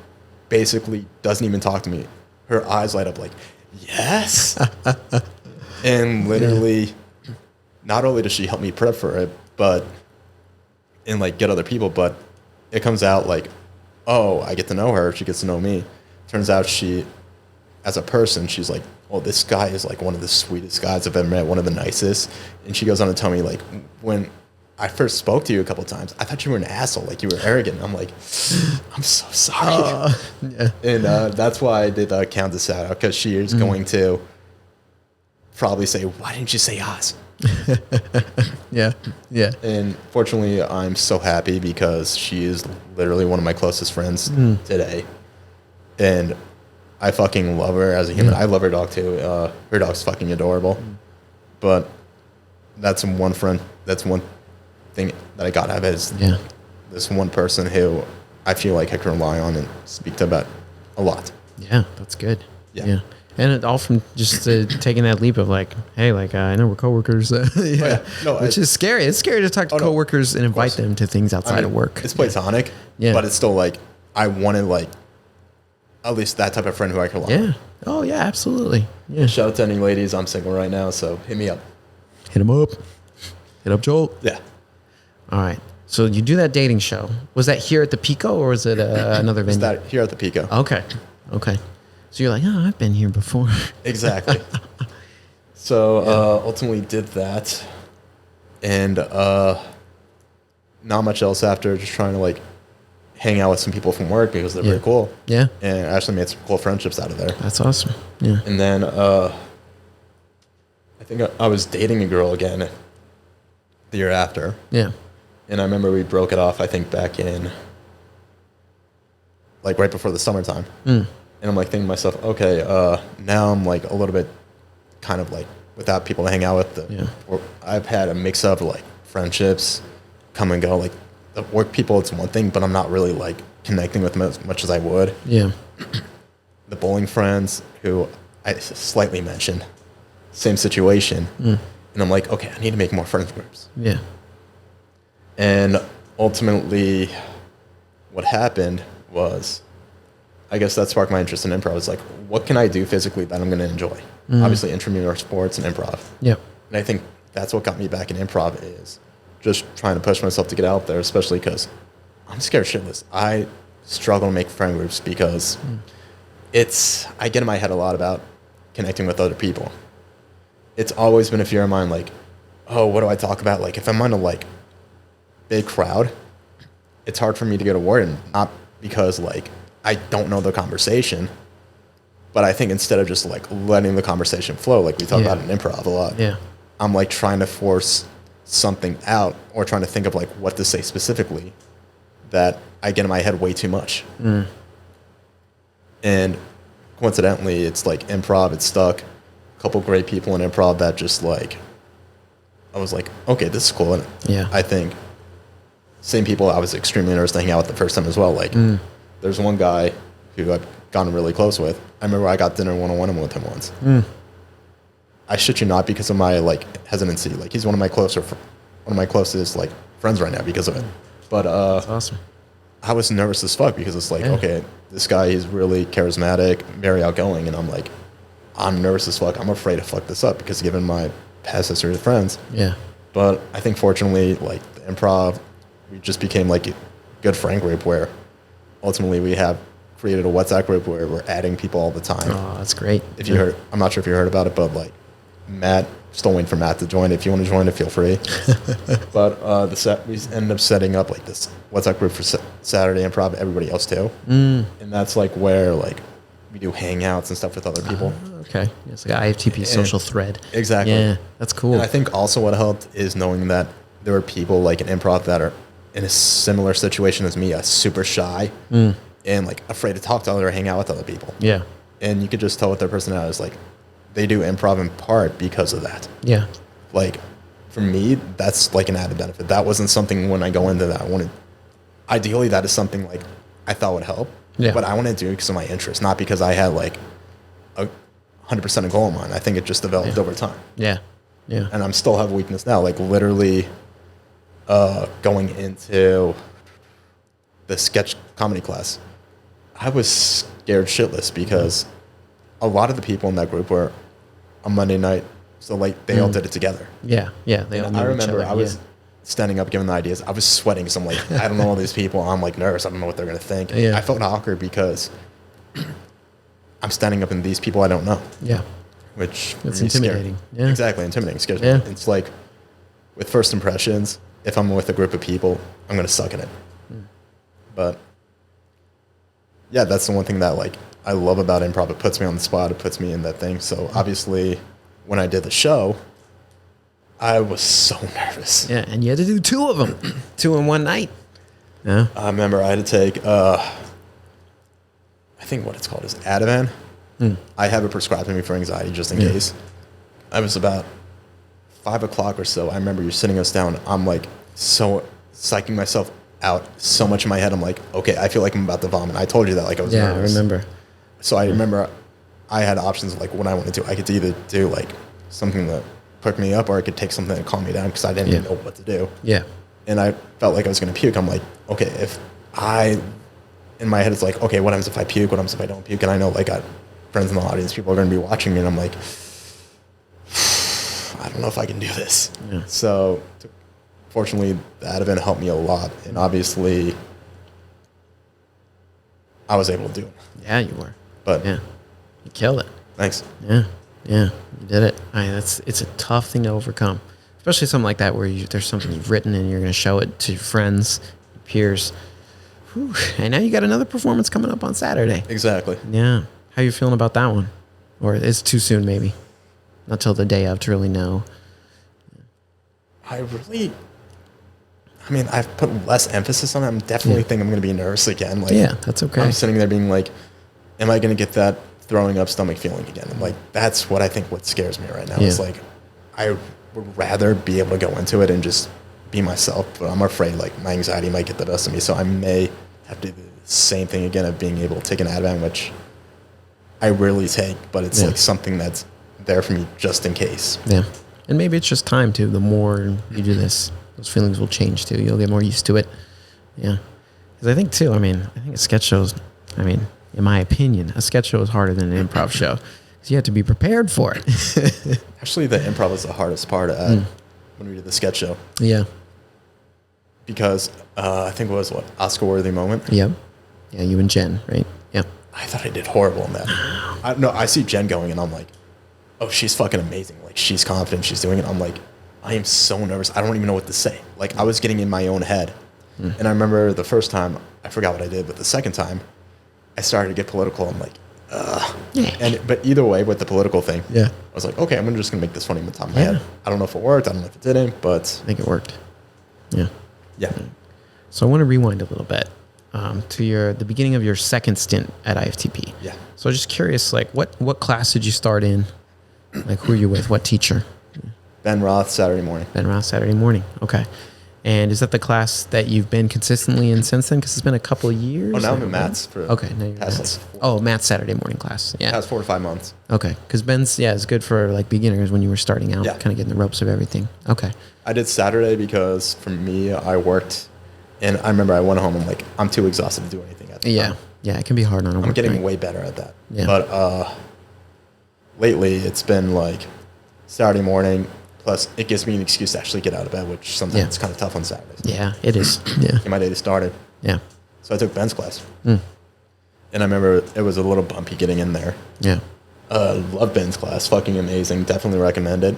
basically doesn't even talk to me, her eyes light up like, yes. And literally, not only does she help me prep for it, but and like get other people, but it comes out like, oh, I get to know her. She gets to know me. Turns out she, as a person, she's like, oh, this guy is like one of the sweetest guys I've ever met, one of the nicest. And she goes on to tell me, like, when I first spoke to you a couple of times, I thought you were an asshole, like you were arrogant. And I'm like, I'm so sorry. And that's why I did count this out, because she is going to probably say, why didn't you say us? Yeah. And fortunately, I'm so happy because she is literally one of my closest friends today. And I fucking love her as a human. I love her dog too. Her dog's fucking adorable. But that's one friend. That's one thing that I got out of it is this one person who I feel like I can rely on and speak to about a lot. Yeah, that's good. Yeah. And it all from just taking that leap of like, hey, like I know we're coworkers, which is scary. It's scary to talk to coworkers and invite them to things outside of work. It's platonic, but it's still like I wanted like at least that type of friend who I can rely on. Oh yeah, absolutely. Yeah. Shout out to any ladies. I'm single right now, so hit me up. Hit him up. Hit up Joel. Yeah. All right. So you do that dating show. Was that here at the Pico or was it another venue? That here at the Pico. Okay. So you're like, oh, I've been here before. Exactly. So ultimately did that, and not much else after. Just trying to like hang out with some people from work because they're very cool. Yeah. And I actually made some cool friendships out of there. That's awesome. Yeah. And then I think I was dating a girl again the year after. Yeah. And I remember we broke it off, I think, back in like right before the summertime. And I'm like thinking to myself, okay, now I'm like a little bit kind of like without people to hang out with. I've had a mix of like friendships come and go. Like the work people, it's one thing, but I'm not really like connecting with them as much as I would. Yeah. The bowling friends who I slightly mentioned, same situation. And I'm like, okay, I need to make more friends groups. Yeah. And ultimately what happened was, I guess that sparked my interest in improv. It's like, what can I do physically that I'm going to enjoy? Obviously, intramural sports and improv. Yep. And I think that's what got me back in improv is just trying to push myself to get out there, especially because I'm scared shitless. I struggle to make friend groups because I get in my head a lot about connecting with other people. It's always been a fear of mine, like, oh, what do I talk about? Like, if I'm on a, like, big crowd, it's hard for me to get a word in. Not because, like, I don't know the conversation, but I think instead of just like letting the conversation flow, like we talk about in improv a lot, I'm like trying to force something out or trying to think of like what to say specifically that I get in my head way too much. And coincidentally, it's like improv, it's stuck. A couple great people in improv that just like, I was like, okay, this is cool. And I think same people I was extremely nervous to hang out with the first time as well. Like, there's one guy who I've gotten really close with. I remember I got dinner one-on-one with him once. I shit you not because of my like hesitancy. Like he's one of my closest like friends right now because of it. But that's awesome. I was nervous as fuck because it's like, Yeah. okay, this guy is really charismatic, very outgoing, and I'm like, I'm nervous as fuck. I'm afraid to fuck this up because given my past history with friends. Yeah. But I think fortunately, like the improv, we just became like a good friend group where ultimately we have created a WhatsApp group where we're adding people all the time. Oh, that's great. If you heard, I'm not sure if you heard about it, but like Matt, still waiting for Matt to join. If you want to join it, feel free. But we ended up setting up like this WhatsApp group for Saturday Improv, everybody else too. And that's like where like we do hangouts and stuff with other people. Okay. It's like an IFTP social thread. Exactly. Yeah, that's cool. And I think also what helped is knowing that there are people like in improv that are in a similar situation as me, super shy and like afraid to talk to other, hang out with other people. Yeah. And you could just tell what their personality is like. They do improv in part because of that. Yeah. Like for me, that's like an added benefit. That wasn't something when I go into that I wanted. Ideally, that is something like I thought would help. Yeah. But I wanted to do it because of my interest, not because I had like 100% a goal in mind. I think it just developed over time. Yeah. Yeah. And I'm still have a weakness now. Like literally going into the sketch comedy class, I was scared shitless because a lot of the people in that group were on Monday night. So like they all did it together. Yeah. Yeah. They all And knew I each remember other. I was standing up, giving the ideas. I was sweating because I'm like, I don't know all these people. I'm like nervous. I don't know what they're going to think. Yeah. I felt awkward because I'm standing up and these people I don't know, Yeah. which It's really intimidating. Scared. Yeah. Exactly. Intimidating. Scares Yeah. me. It's like with first impressions, if I'm with a group of people, I'm going to suck at it. But yeah, that's the one thing that like I love about improv. It puts me on the spot. It puts me in that thing. So obviously when I did the show, I was so nervous. Yeah. And you had to do 2 of them, 2 in one night. Yeah. I remember I had to take, I think what it's called is Ativan. I have it prescribed to me for anxiety just in case. I was about 5 o'clock or so. I remember you're sitting us down. I'm like so psyching myself out so much in my head. I'm like, okay, I feel like I'm about to vomit. I told you that like I was nervous. I remember. So I remember I had options of like what I wanted to do. I could either do like something that perk me up or I could take something to calm me down because I didn't know what to do. Yeah. And I felt like I was going to puke. I'm like, okay, if I, in my head, it's like, okay, what happens if I puke? What happens if I don't puke? And I know like I got friends in the audience, people are going to be watching me. And I'm like, I don't know if I can do this. Yeah. So fortunately, that event helped me a lot. And obviously, I was able to do it. Yeah, you were. But Yeah. You killed it. thanks. Yeah. Yeah. You did it. It's a tough thing to overcome, especially something like that where there's something you've written and you're going to show it to your friends, your peers. Whew. And now you got another performance coming up on Saturday. Exactly. Yeah. How you feeling about that one? Or it's too soon, maybe? Not till the day of to really know. I've put less emphasis on it. I'm definitely think I'm going to be nervous again. Like, Yeah, that's okay. I'm sitting there being like, am I going to get that throwing up stomach feeling again? And like, that's what I think what scares me right now. Yeah. It's like, I would rather be able to go into it and just be myself, but I'm afraid like my anxiety might get the best of me. So I may have to do the same thing again of being able to take an Ativan, which I rarely take, but it's like something that's there for me just in case. Yeah. And maybe it's just time too. The more you do this, those feelings will change too. You'll get more used to it. Yeah. Because I think too, I think a sketch show's, in my opinion, a sketch show is harder than an improv show. Because you have to be prepared for it. Actually, the improv was the hardest part when we did the sketch show. Yeah. Because I think it was Oscar-worthy moment. Yep. Yeah, you and Jen, right? Yep. I thought I did horrible in that. I see Jen going and I'm like, oh, she's fucking amazing. Like, she's confident. She's doing it. I'm like, I am so nervous. I don't even know what to say. Like, I was getting in my own head. And I remember the first time, I forgot what I did, but the second time, I started to get political. I'm like, ugh. But either way, with the political thing, I was like, okay, I'm just going to make this funny in the top of my head. I don't know if it worked. I don't know if it didn't, but I think it worked. Yeah. Yeah. So I want to rewind a little bit to the beginning of your second stint at IFTP. Yeah. So just curious, like what class did you start in? Like who are you with? What teacher? Ben Roth, Saturday morning. Ben Roth, Saturday morning. Okay. And is that the class that you've been consistently in since then? Because it's been a couple of years. Oh, now I'm in Matt's for okay. Now you're Matt's. Matt's Saturday morning class. Yeah. Past 4 to 5 months. Okay. Because Ben's it's good for like beginners when you were starting out, kind of getting the ropes of everything. Okay. I did Saturday because for me, I worked And I remember I went home. I'm like, I'm too exhausted to do anything at the Yeah. time. Yeah. It can be hard on a I'm work getting night. way better at that. Yeah. But lately, it's been like Saturday morning. Plus, it gives me an excuse to actually get out of bed, which sometimes it's kind of tough on Saturdays. Yeah, it is. Yeah. Get my day started. Yeah. So I took Ben's class. And I remember it was a little bumpy getting in there. Yeah. Love Ben's class. Fucking amazing. Definitely recommend it.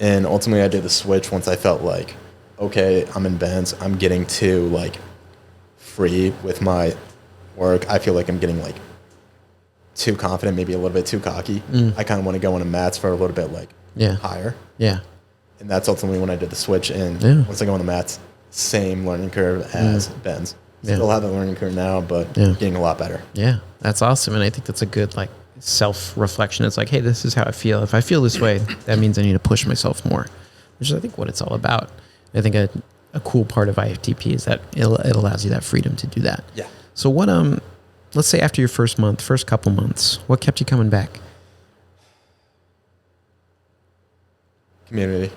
And ultimately, I did the switch once I felt like, okay, I'm in Ben's. I'm getting too, like, free with my work. I feel like I'm getting, like, too confident, maybe a little bit too cocky. I kind of want to go into mats for a little bit, like, higher. Yeah. And that's ultimately when I did the switch. And once I go on the mats, same learning curve as Ben's. Still have a learning curve now, but getting a lot better. Yeah. That's awesome. And I think that's a good, like, self-reflection. It's like, hey, this is how I feel. If I feel this way, that means I need to push myself more, which is, I think, what it's all about. I think a cool part of IFTP is that it allows you that freedom to do that. Yeah. So what, let's say after your first couple months, what kept you coming back? Community.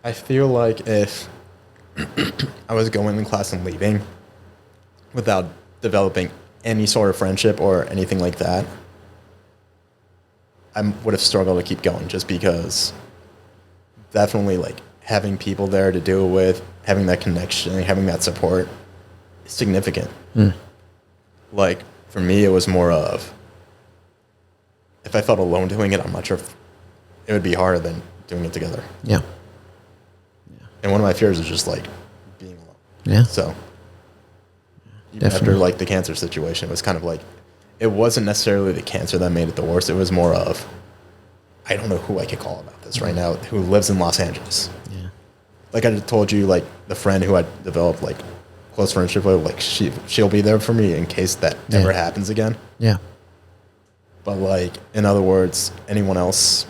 I feel like if I was going in class and leaving without developing any sort of friendship or anything like that, I would have struggled to keep going just because definitely like having people there to do it with, having that connection, having that support is significant. Like for me, it was more of if I felt alone doing it, I'm not sure if it would be harder than doing it together. Yeah. And one of my fears is just like being alone. Yeah. So even after like the cancer situation, it was kind of like, it wasn't necessarily the cancer that made it the worst. It was more of, I don't know who I could call about this right now, who lives in Los Angeles. Yeah. Like I just told you, like the friend who I developed like close friendship with, like she'll be there for me in case that ever happens again. Yeah. But like, in other words, anyone else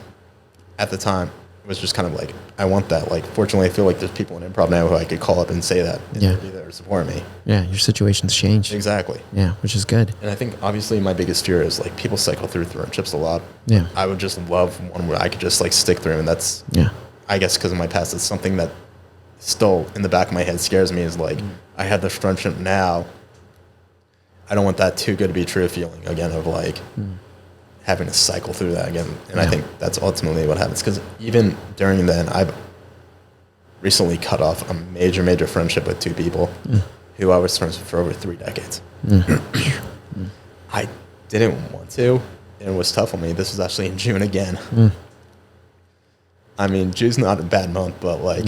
at the time was just kind of like, I want that. Like, fortunately, I feel like there's people in improv now who I could call up and say that and they'll be there to support me. Yeah, your situation's changed. Exactly. Yeah, which is good. And I think obviously my biggest fear is like people cycle through friendships a lot. Yeah. I would just love one where I could just like stick through, and that's I guess because of my past, it's something that still in the back of my head scares me. Is like I had this friendship now. I don't want that too good to be true feeling again of like having to cycle through that again. And I think that's ultimately what happens. Because even during then, I've recently cut off a major friendship with two people who I was friends with for over 3 decades. I didn't want to, and it was tough on me. This was actually in June again. I mean, June's not a bad month, but like...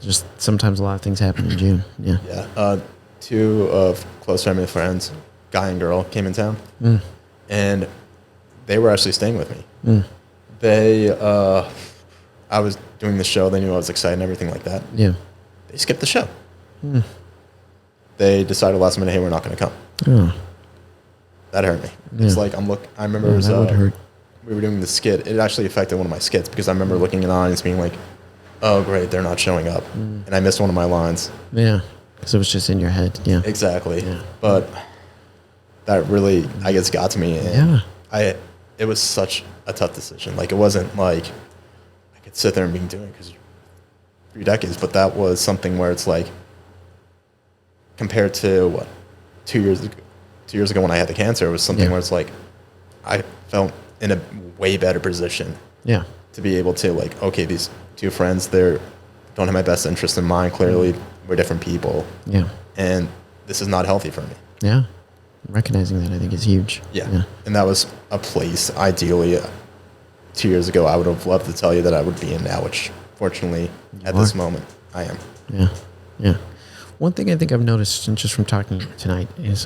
Just sometimes a lot of things happen in June. Yeah. 2 of close family friends, guy and girl, came in town. And they were actually staying with me. They, I was doing the show. They knew I was excited and everything like that. Yeah. They skipped the show. They decided last minute, hey, we're not going to come. Oh. That hurt me. It's like, I remember it was, that would hurt. we were doing the skit. It actually affected one of my skits because I remember looking in the audience being like, oh, great, they're not showing up. And I missed one of my lines. Yeah. Because it was just in your head. Yeah. Exactly. Yeah. But that really, I guess, got to me. And it was such a tough decision. Like, it wasn't like I could sit there and be doing it because 3 decades, but that was something where it's like, compared to what, 2 years ago, 2 years ago when I had the cancer, it was something where it's like, I felt in a way better position. Yeah. To be able to like, okay, these 2 friends, they don't have my best interest in mind. Clearly, we're different people. Yeah. And this is not healthy for me. Yeah. Recognizing that, I think, is huge. Yeah. And that was a place, ideally, 2 years ago, I would have loved to tell you that I would be in now, which fortunately, at this moment, I am. Yeah. Yeah. One thing I think I've noticed, and just from talking tonight, is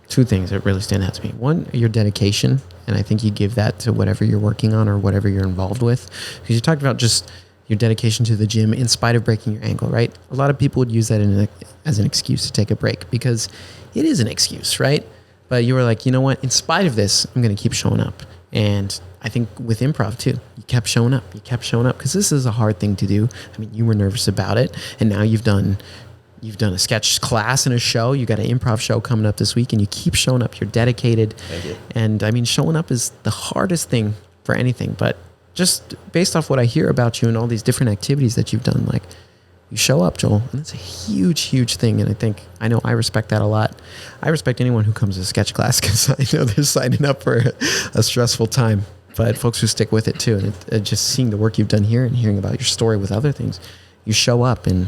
2 things that really stand out to me. One, your dedication, and I think you give that to whatever you're working on or whatever you're involved with. Because you talked about just your dedication to the gym in spite of breaking your ankle, right? A lot of people would use that as an excuse to take a break because it is an excuse, right? But you were like, you know what? In spite of this, I'm going to keep showing up. And I think with improv too, you kept showing up. You kept showing up because this is a hard thing to do. I mean, you were nervous about it, and now you've done a sketch class and a show. You got an improv show coming up this week, and you keep showing up. You're dedicated. Thank you. And I mean, showing up is the hardest thing for anything. But just based off what I hear about you and all these different activities that you've done, like, you show up, Joel. And it's a huge, huge thing. And I know I respect that a lot. I respect anyone who comes to sketch class because I know they're signing up for a stressful time. But folks who stick with it too, and just seeing the work you've done here and hearing about your story with other things, you show up, and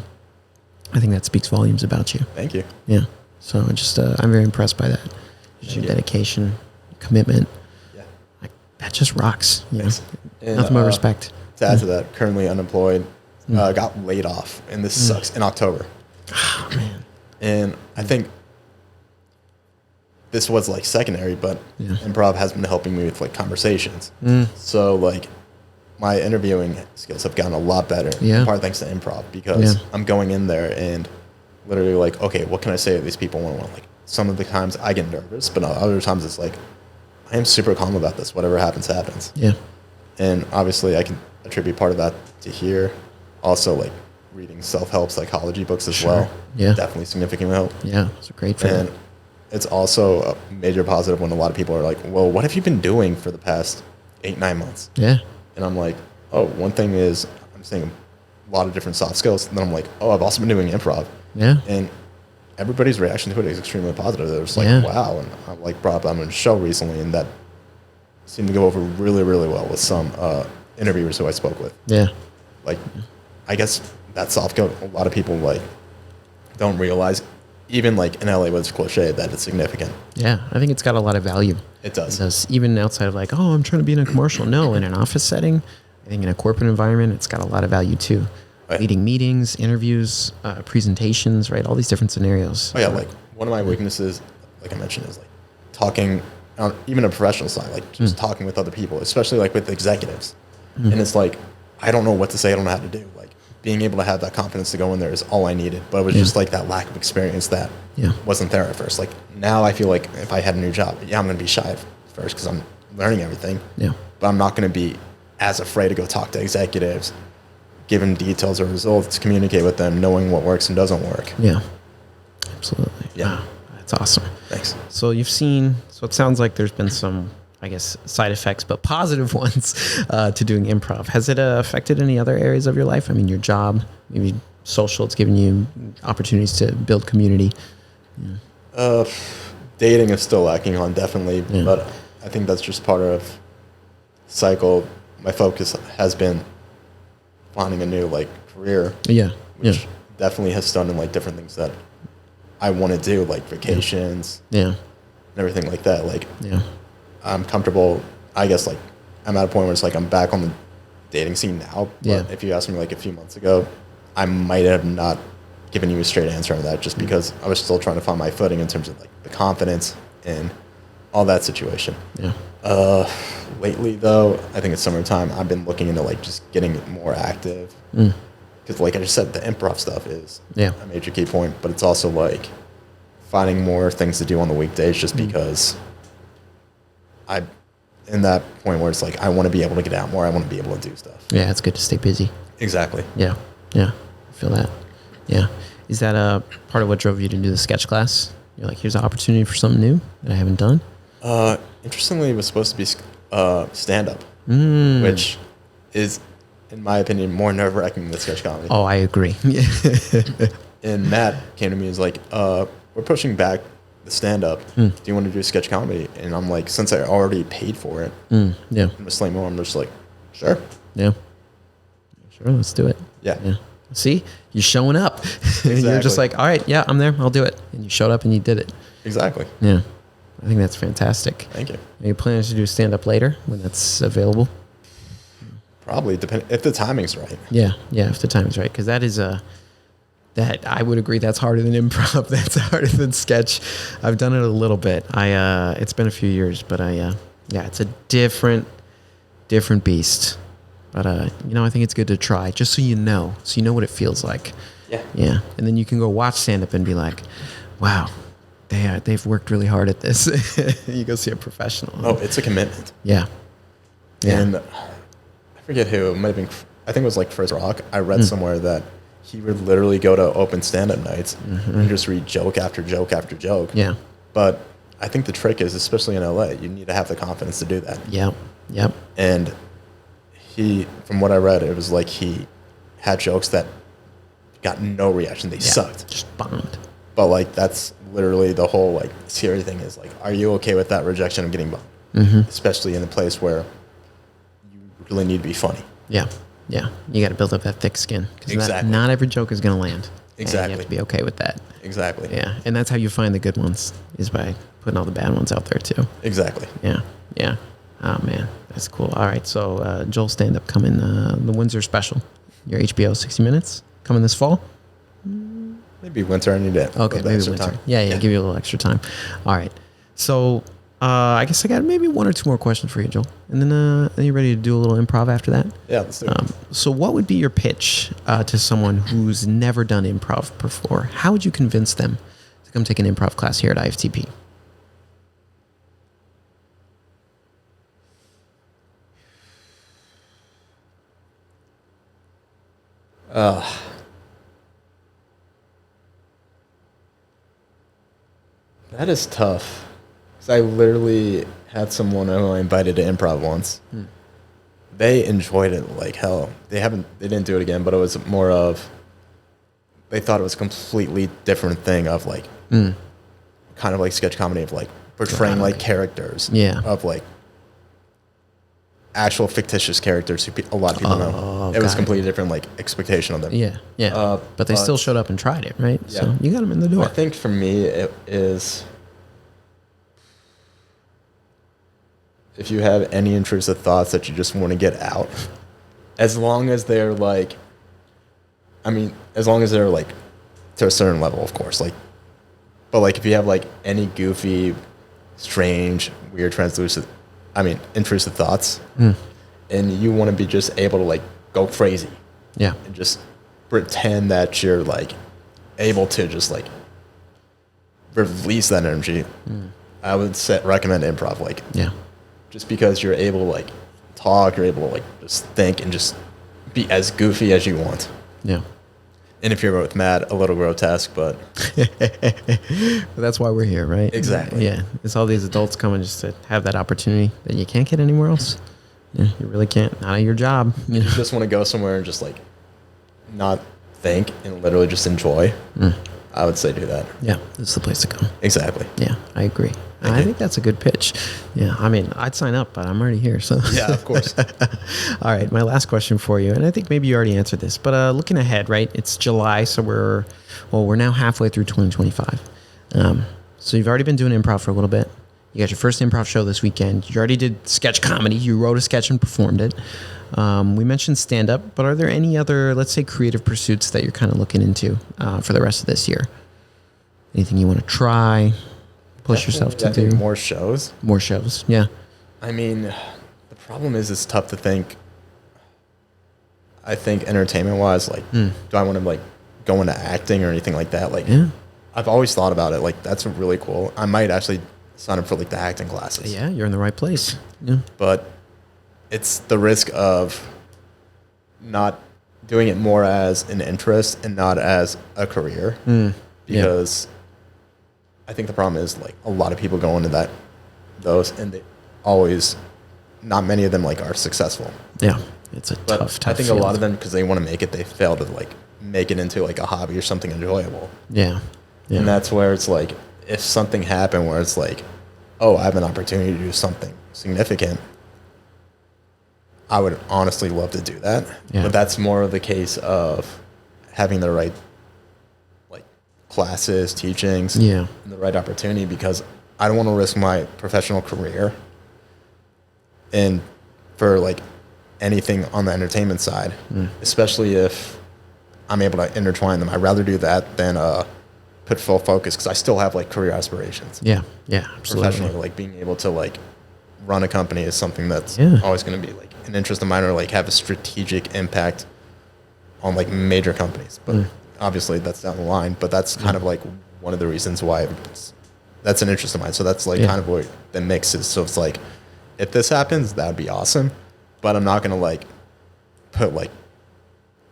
I think that speaks volumes about you. Thank you. Yeah. So I'm very impressed by that. Just your dedication, commitment. Yeah. That just rocks. You know? And, Nothing but respect. To add to that, currently unemployed, got laid off, and this sucks, in October. Oh, man. And I think this was like secondary, but improv has been helping me with like conversations. So like my interviewing skills have gotten a lot better. Yeah. Part thanks to improv, because I'm going in there and literally like, okay, what can I say to these people one-on-one? Like some of the times I get nervous, but other times it's like, I am super calm about this. Whatever happens, happens. Yeah. And obviously I can attribute part of that to here. Also like reading self-help psychology books as well. Yeah. Definitely significantly help. Yeah. It's great for And that. it's also a major positive when a lot of people are like, well, what have you been doing for the past 8-9 months? Yeah. And I'm like, oh, one thing is I'm saying a lot of different soft skills. And then I'm like, oh, I've also been doing improv. Yeah. And everybody's reaction to it is extremely positive. They're just like, wow. And I like brought up on a show recently, and that seemed to go over really, really well with some interviewers who I spoke with. Yeah. Like, I guess that soft skill, a lot of people like don't realize, even like in LA, what's cliche, that it's significant. Yeah. I think it's got a lot of value. It does. It does. Even outside of like, oh, I'm trying to be in a commercial. No, in an office setting, I think in a corporate environment, it's got a lot of value too. Right. Leading meetings, interviews, presentations, right? All these different scenarios. Oh yeah, like one of my weaknesses, like I mentioned, is like talking on even a professional side, like just talking with other people, especially like with executives. And it's like, I don't know what to say. I don't know how to do. Like being able to have that confidence to go in there is all I needed. But it was just like that lack of experience that wasn't there at first. Like now I feel like if I had a new job, I'm going to be shy at first because I'm learning everything. Yeah. But I'm not going to be as afraid to go talk to executives, give them details or results, communicate with them, knowing what works and doesn't work. Yeah. Absolutely. Yeah. Wow. That's awesome. Thanks. So it sounds like there's been some, I guess, side effects, but positive ones to doing improv. Has it affected any other areas of your life? I mean, your job, maybe social, it's given you opportunities to build community. Dating is still lacking on, definitely. But I think that's just part of cycle. My focus has been finding a new like career. Yeah. Which definitely has done in like different things that I want to do, like vacations. Yeah. And everything like that. Like, I'm comfortable. I guess like I'm at a point where it's like I'm back on the dating scene now. But if you asked me like a few months ago, I might have not given you a straight answer on that, just because I was still trying to find my footing in terms of like the confidence and all that situation. Yeah. Lately though, I think it's summertime. I've been looking into like just getting more active. Because like I just said, the improv stuff is a major key point, but it's also like finding more things to do on the weekdays, just because I'm in that point where it's like I want to be able to get out more. I want to be able to do stuff. Yeah, it's good to stay busy. Exactly. Yeah. Yeah. I feel that. Yeah. Is that a part of what drove you to do the sketch class? You're like, here's an opportunity for something new that I haven't done? Interestingly, it was supposed to be stand-up, which is, in my opinion, more nerve-wracking than sketch comedy. Oh, I agree. And Matt came to me and was like, we're pushing back the stand-up. Do you want to do sketch comedy? And I'm like, since I already paid for it, I'm just like, sure. Yeah. Sure, let's do it. Yeah. See, you're showing up. You're just like, all right, yeah, I'm there. I'll do it. And you showed up and you did it. Exactly. Yeah. I think that's fantastic. Thank you. Are you planning to do stand-up later when that's available? Probably, if the timing's right. Yeah, if the timing's right. Because that is that I would agree that's harder than improv. That's harder than sketch. I've done it a little bit. It's been a few years, but it's a different beast. But I think it's good to try, just so you know what it feels like. Yeah. And then you can go watch stand-up and be like, wow, they've worked really hard at this. You go see a professional. Oh, it's a commitment. Yeah. And I forget who, it might have been, I think it was like Chris Rock. I read somewhere that he would literally go to open stand-up nights and just read joke after joke after joke. Yeah. But I think the trick is, especially in LA, you need to have the confidence to do that. Yep. And he, from what I read, it was like he had jokes that got no reaction. They sucked. Just bombed. But like that's literally the whole like scary thing is like, are you okay with that rejection of getting bombed? Especially in a place where you really need to be funny. Yeah. Yeah. You got to build up that thick skin. Because Exactly. not every joke is going to land. Exactly. And you have to be okay with that. Exactly. Yeah. And that's how you find the good ones, is by putting all the bad ones out there too. Exactly. Yeah. Yeah. Oh, man. That's cool. All right. So, Joel stand-up coming, the Windsor special. Your HBO 60 Minutes coming this fall? Maybe winter any day. Okay, maybe winter. Time. Yeah, give you a little extra time. All right. So, I guess I got maybe one or two more questions for you, Joel. And then are you ready to do a little improv after that? Yeah, let's do it. So what would be your pitch to someone who's never done improv before? How would you convince them to come take an improv class here at IFTP? That is tough. 'Cause I literally had someone who I invited to improv once. They enjoyed it like hell. They didn't do it again, but it was more of, they thought it was a completely different thing of like, kind of like sketch comedy of like portraying like characters. Yeah. Of like actual fictitious characters who a lot of people know. It was got it. completely different like expectation of them. Yeah, yeah. But they still showed up and tried it, right? Yeah. So you got them in the door. I think for me, it is, if you have any intrusive thoughts that you just want to get out, as long as they're like, as long as they're like to a certain level, of course, like, but like if you have like any goofy, strange, weird, intrusive thoughts, and you want to be just able to like go crazy, Yeah. and just pretend that you're like able to just like release that energy, I would recommend improv, like, Yeah. just because you're able to like talk, you're able to like just think and just be as goofy as you want. Yeah. And if you're with Matt, a little grotesque, but But that's why we're here, right? Exactly. Yeah. It's all these adults coming just to have that opportunity that you can't get anywhere else. Yeah, you really can't. Not at your job. You know? you just want to go somewhere and just like not think and literally just enjoy. I would say do that. Yeah, this is the place to go. Exactly. Yeah, I agree. I think that's a good pitch. Yeah, I'd sign up, but I'm already here. So Yeah, of course. All right, my last question for you, and I think maybe you already answered this, but looking ahead, right? It's July, so we're now halfway through 2025. So you've already been doing improv for a little bit. You got your first improv show this weekend. You already did sketch comedy. You wrote a sketch and performed it. We mentioned stand-up, but are there any other, let's say, creative pursuits that you're kind of looking into for the rest of this year? Anything you want to try, push yourself to do? More shows. More shows, yeah. The problem is it's tough to think. I think entertainment-wise, like, do I want to like go into acting or anything like that? Like, Yeah. I've always thought about it. Like, that's really cool. I might actually sign up for like the acting classes. Yeah, you're in the right place. Yeah. But it's the risk of not doing it more as an interest and not as a career. Because I think the problem is like a lot of people go into those and they always, not many of them like are successful. Yeah, it's a But tough I think field. a lot of them, because they want to make it, they fail to like make it into like a hobby or something enjoyable. Yeah. Yeah. And that's where it's like, if something happened where it's like, oh, I have an opportunity to do something significant, I would honestly love to do that. Yeah. But that's more of the case of having the right like classes, teachings, Yeah. and the right opportunity, because I don't want to risk my professional career and for like anything on the entertainment side, especially if I'm able to intertwine them. I'd rather do that than put full focus, because I still have like career aspirations. Yeah. Yeah. Absolutely. Professionally, like being able to like run a company is something that's Yeah. always going to be like an interest of mine, or like have a strategic impact on like major companies. But obviously that's down the line, but that's kind of like one of the reasons why that's an interest of mine. So that's like kind of what the mix is. So it's like, if this happens, that would be awesome, but I'm not going to like put like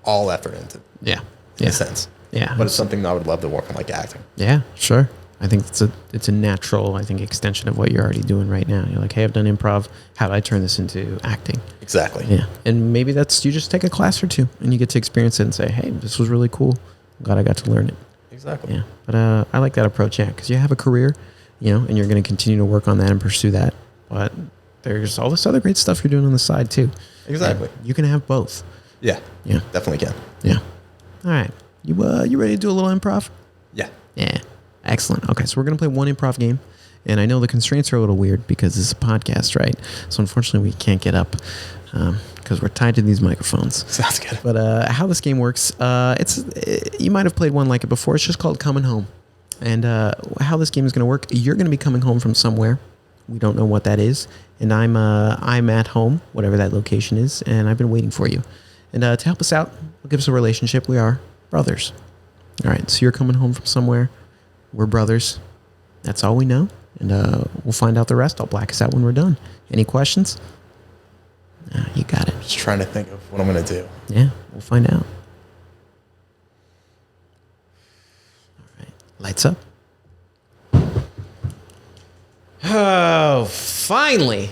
all effort into it, Yeah. in a sense. Yeah. But it's something that I would love to work on, like acting. Yeah, sure. I think it's a natural, I think, extension of what you're already doing right now. You're like, hey, I've done improv. How do I turn this into acting? Exactly. Yeah. And maybe that's, you just take a class or two and you get to experience it and say, hey, this was really cool. glad I got to learn it. Exactly. Yeah, but I like that approach. Yeah, because you have a career, and you're going to continue to work on that and pursue that. But there's all this other great stuff you're doing on the side too. Exactly. And you can have both. Yeah. Yeah. Definitely can. Yeah. All right. You ready to do a little improv? Yeah. Yeah. Excellent. Okay, so we're going to play one improv game. And I know the constraints are a little weird because it's a podcast, right? So unfortunately, we can't get up because we're tied to these microphones. Sounds good. But how this game works, you might have played one like it before. It's just called Coming Home. And how this game is going to work, you're going to be coming home from somewhere. We don't know what that is. And I'm at home, whatever that location is, and I've been waiting for you. And to help us out, give us a relationship, we are brothers. All right, so you're coming home from somewhere. We're brothers. That's all we know. And we'll find out the rest. I'll black us out when we're done. Any questions? You got it. Just trying to think of what I'm going to do. Yeah, we'll find out. All right. Lights up. Oh, finally.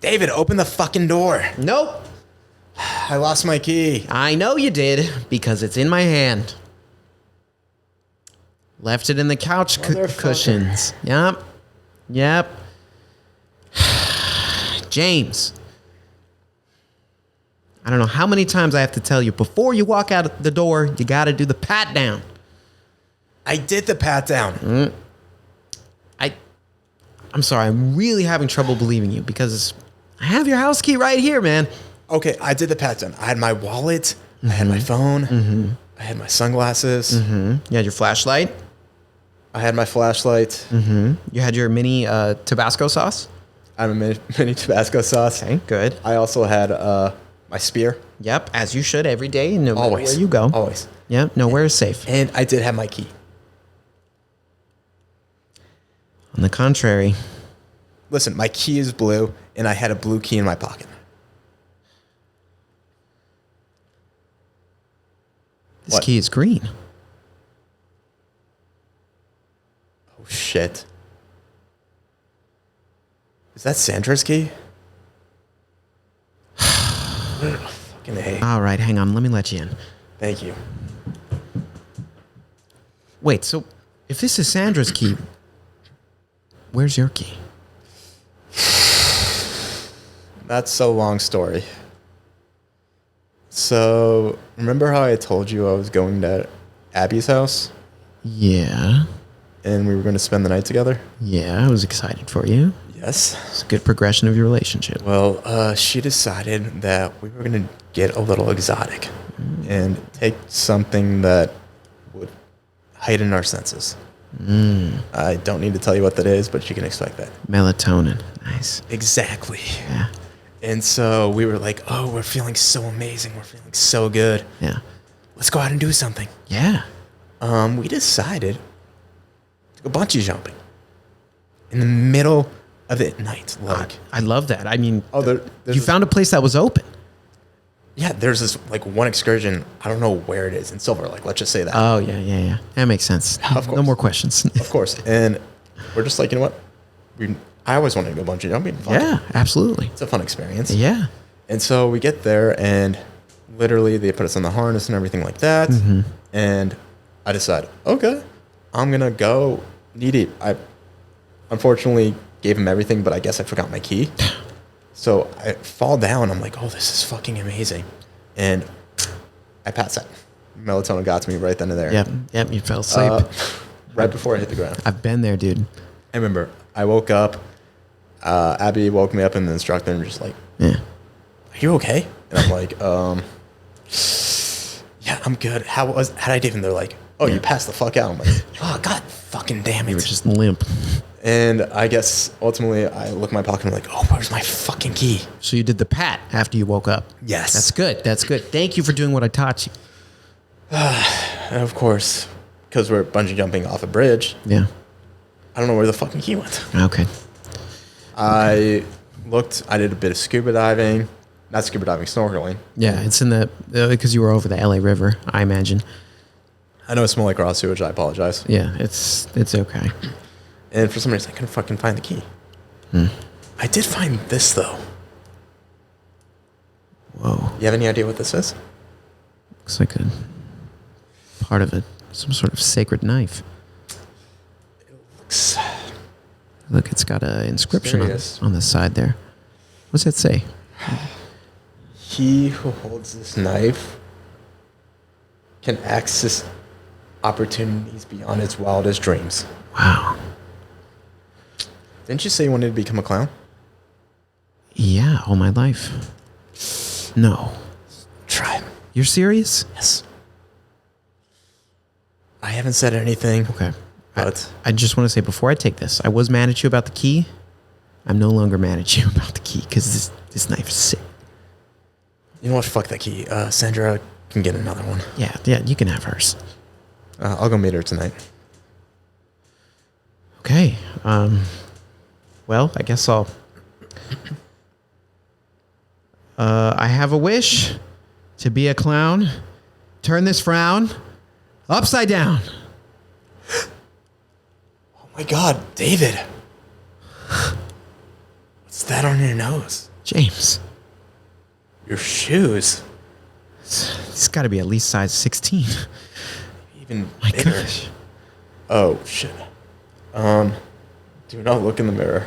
David, open the fucking door. Nope. I lost my key. I know you did because it's in my hand. Left it in the couch cushions. Yep. James. I don't know how many times I have to tell you, before you walk out the door, you got to do the pat down. I did the pat down. I'm sorry, I'm really having trouble believing you because I have your house key right here, man. Okay, I did the pat down. I had my wallet. I had my phone. I had my sunglasses. You had your flashlight. I had my flashlight. You had your mini Tabasco sauce. I have a mini Tabasco sauce. Okay, good. I also had my spear. Yep, as you should every day, no matter Always. where you go. Always. Yep, nowhere is safe. And I did have my key. On the contrary, Listen, my key is blue, and I had a blue key in my pocket. this What? key is green. Oh, shit. Is that Sandra's key? Fucking A. All right, hang on. Let me let you in. Thank you. Wait, so if this is Sandra's key, where's your key? That's a long story. So, remember how I told you I was going to Abby's house? Yeah. And we were going to spend the night together? Yeah, I was excited for you. Yes. It's a good progression of your relationship. Well, she decided that we were going to get a little exotic and take something that would heighten our senses. I don't need to tell you what that is, but you can expect that. Melatonin. Nice. Exactly. Yeah. And so we were like, oh, we're feeling so amazing. We're feeling so good. Yeah. Let's go out and do something. Yeah. We decided to go bungee jumping in the middle of the night. Like, I love that. I mean, there's you found a place that was open. yeah, there's this like one excursion. I don't know where it is in Silver Lake. Let's just say that. Oh, yeah. That makes sense. Of course. No more questions. Of course. And we're just like, you know what? I always wanted to go bungee jumping. Fuck it. Yeah, absolutely. It's a fun experience. Yeah. And so we get there, and literally they put us on the harness and everything like that. And I decide, okay, I'm going to go knee deep. I unfortunately gave him everything, but I guess I forgot my key. So I fall down. I'm like, oh, this is fucking amazing. And I pass out. Melatonin got to me right then and there. Yep, you fell asleep. Right before I hit the ground. I've been there, dude. I remember I woke up. Abby woke me up and the instructor and just like, Yeah. are you okay? And I'm like, yeah, I'm good. How did I do? And they're like, oh, you passed the fuck out. I'm like, oh, God fucking damn it. You were just limp. And I guess ultimately I look in my pocket and I'm like, oh, where's my fucking key? So you did the pat after you woke up. Yes. That's good. Thank you for doing what I taught you. And of course, because we're bungee jumping off a bridge, Yeah. I don't know where the fucking key went. Okay. I did a bit of scuba diving. Not scuba diving, snorkeling. Yeah, it's in the, because you were over the LA River, I imagine. I know it smelled like raw sewage. I apologize. Yeah, it's okay. And for some reason, I couldn't fucking find the key. I did find this, though. Whoa. You have any idea what this is? Looks like a part of it? Some sort of sacred knife. Look, it's got an inscription on the side there. What's that say? He who holds this knife can access opportunities beyond his wildest dreams. Wow. Didn't you say you wanted to become a clown? Yeah, all my life. No. Try it. You're serious? Yes. I haven't said anything. Okay. But I just want to say before I take this, I was mad at you about the key. I'm no longer mad at you about the key because this knife is sick. you know what? Fuck that key. Sandra can get another one. Yeah, you can have hers. I'll go meet her tonight. Okay. Well, I guess I'll... I have a wish to be a clown. Turn this frown upside down. Oh my God, David. What's that on your nose? James. Your shoes. It's got to be at least size 16. Even My bigger. gosh. Oh, shit. Do not look in the mirror.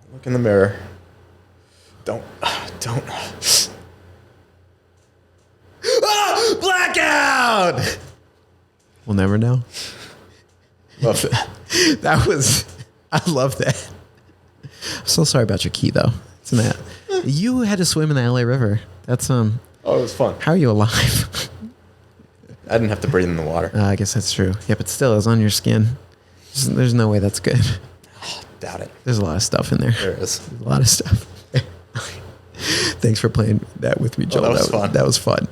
Don't look in the mirror. Don't. Blackout! We'll never know. Love it. That was... I love that. I'm so sorry about your key, though. Isn't that... You had to swim in the LA River. That's, Oh, it was fun. How are you alive? I didn't have to breathe in the water. I guess that's true. Yeah, but still, it was on your skin. There's no way that's good. Doubt it. There's a lot of stuff in there. There is. There's a lot of stuff. Thanks for playing that with me, Joel. Oh, that was fun. That was fun.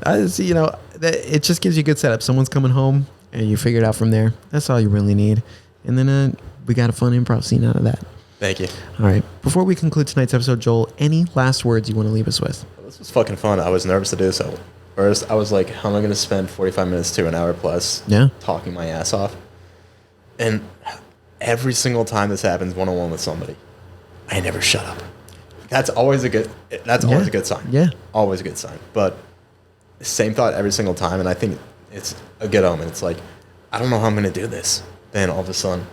It just gives you a good setup. Someone's coming home, and you figure it out from there. That's all you really need. And then we got a fun improv scene out of that. Thank you. All right. Before we conclude tonight's episode, Joel, any last words you want to leave us with? This was fucking fun. I was nervous to do so. First, I was like, how am I going to spend 45 minutes to an hour plus talking my ass off? And every single time this happens one-on-one with somebody, I never shut up. That's always a good sign. Yeah. Always a good sign. But same thought every single time, and I think it's a good omen. It's like, I don't know how I'm going to do this. Then all of a sudden,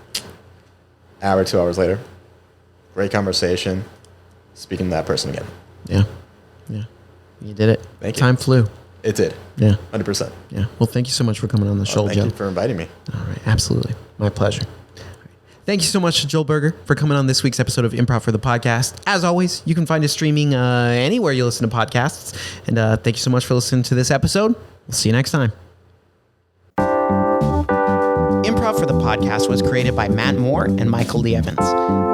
hour, 2 hours later, great conversation, speaking to that person again. Yeah. Yeah. You did it. Thank you. Time flew. It did. Yeah. 100%. Yeah. Well, thank you so much for coming on the show, Joe. Thank you for inviting me. All right. Absolutely. My pleasure. Thank you so much to Joel Berger for coming on this week's episode of Improv for the Podcast. As always, you can find us streaming anywhere you listen to podcasts. And thank you so much for listening to this episode. We'll see you next time. Improv for the Podcast was created by Matt Moore and Michael Lee Evans.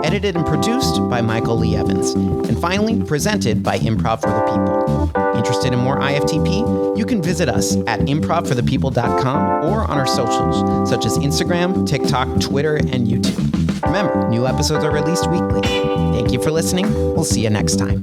Edited and produced by Michael Lee Evans. And finally, presented by Improv for the People. Interested in more IFTP? You can visit us at improvforthepeople.com or on our socials, such as Instagram, TikTok, Twitter, and YouTube. Remember, new episodes are released weekly. Thank you for listening. We'll see you next time.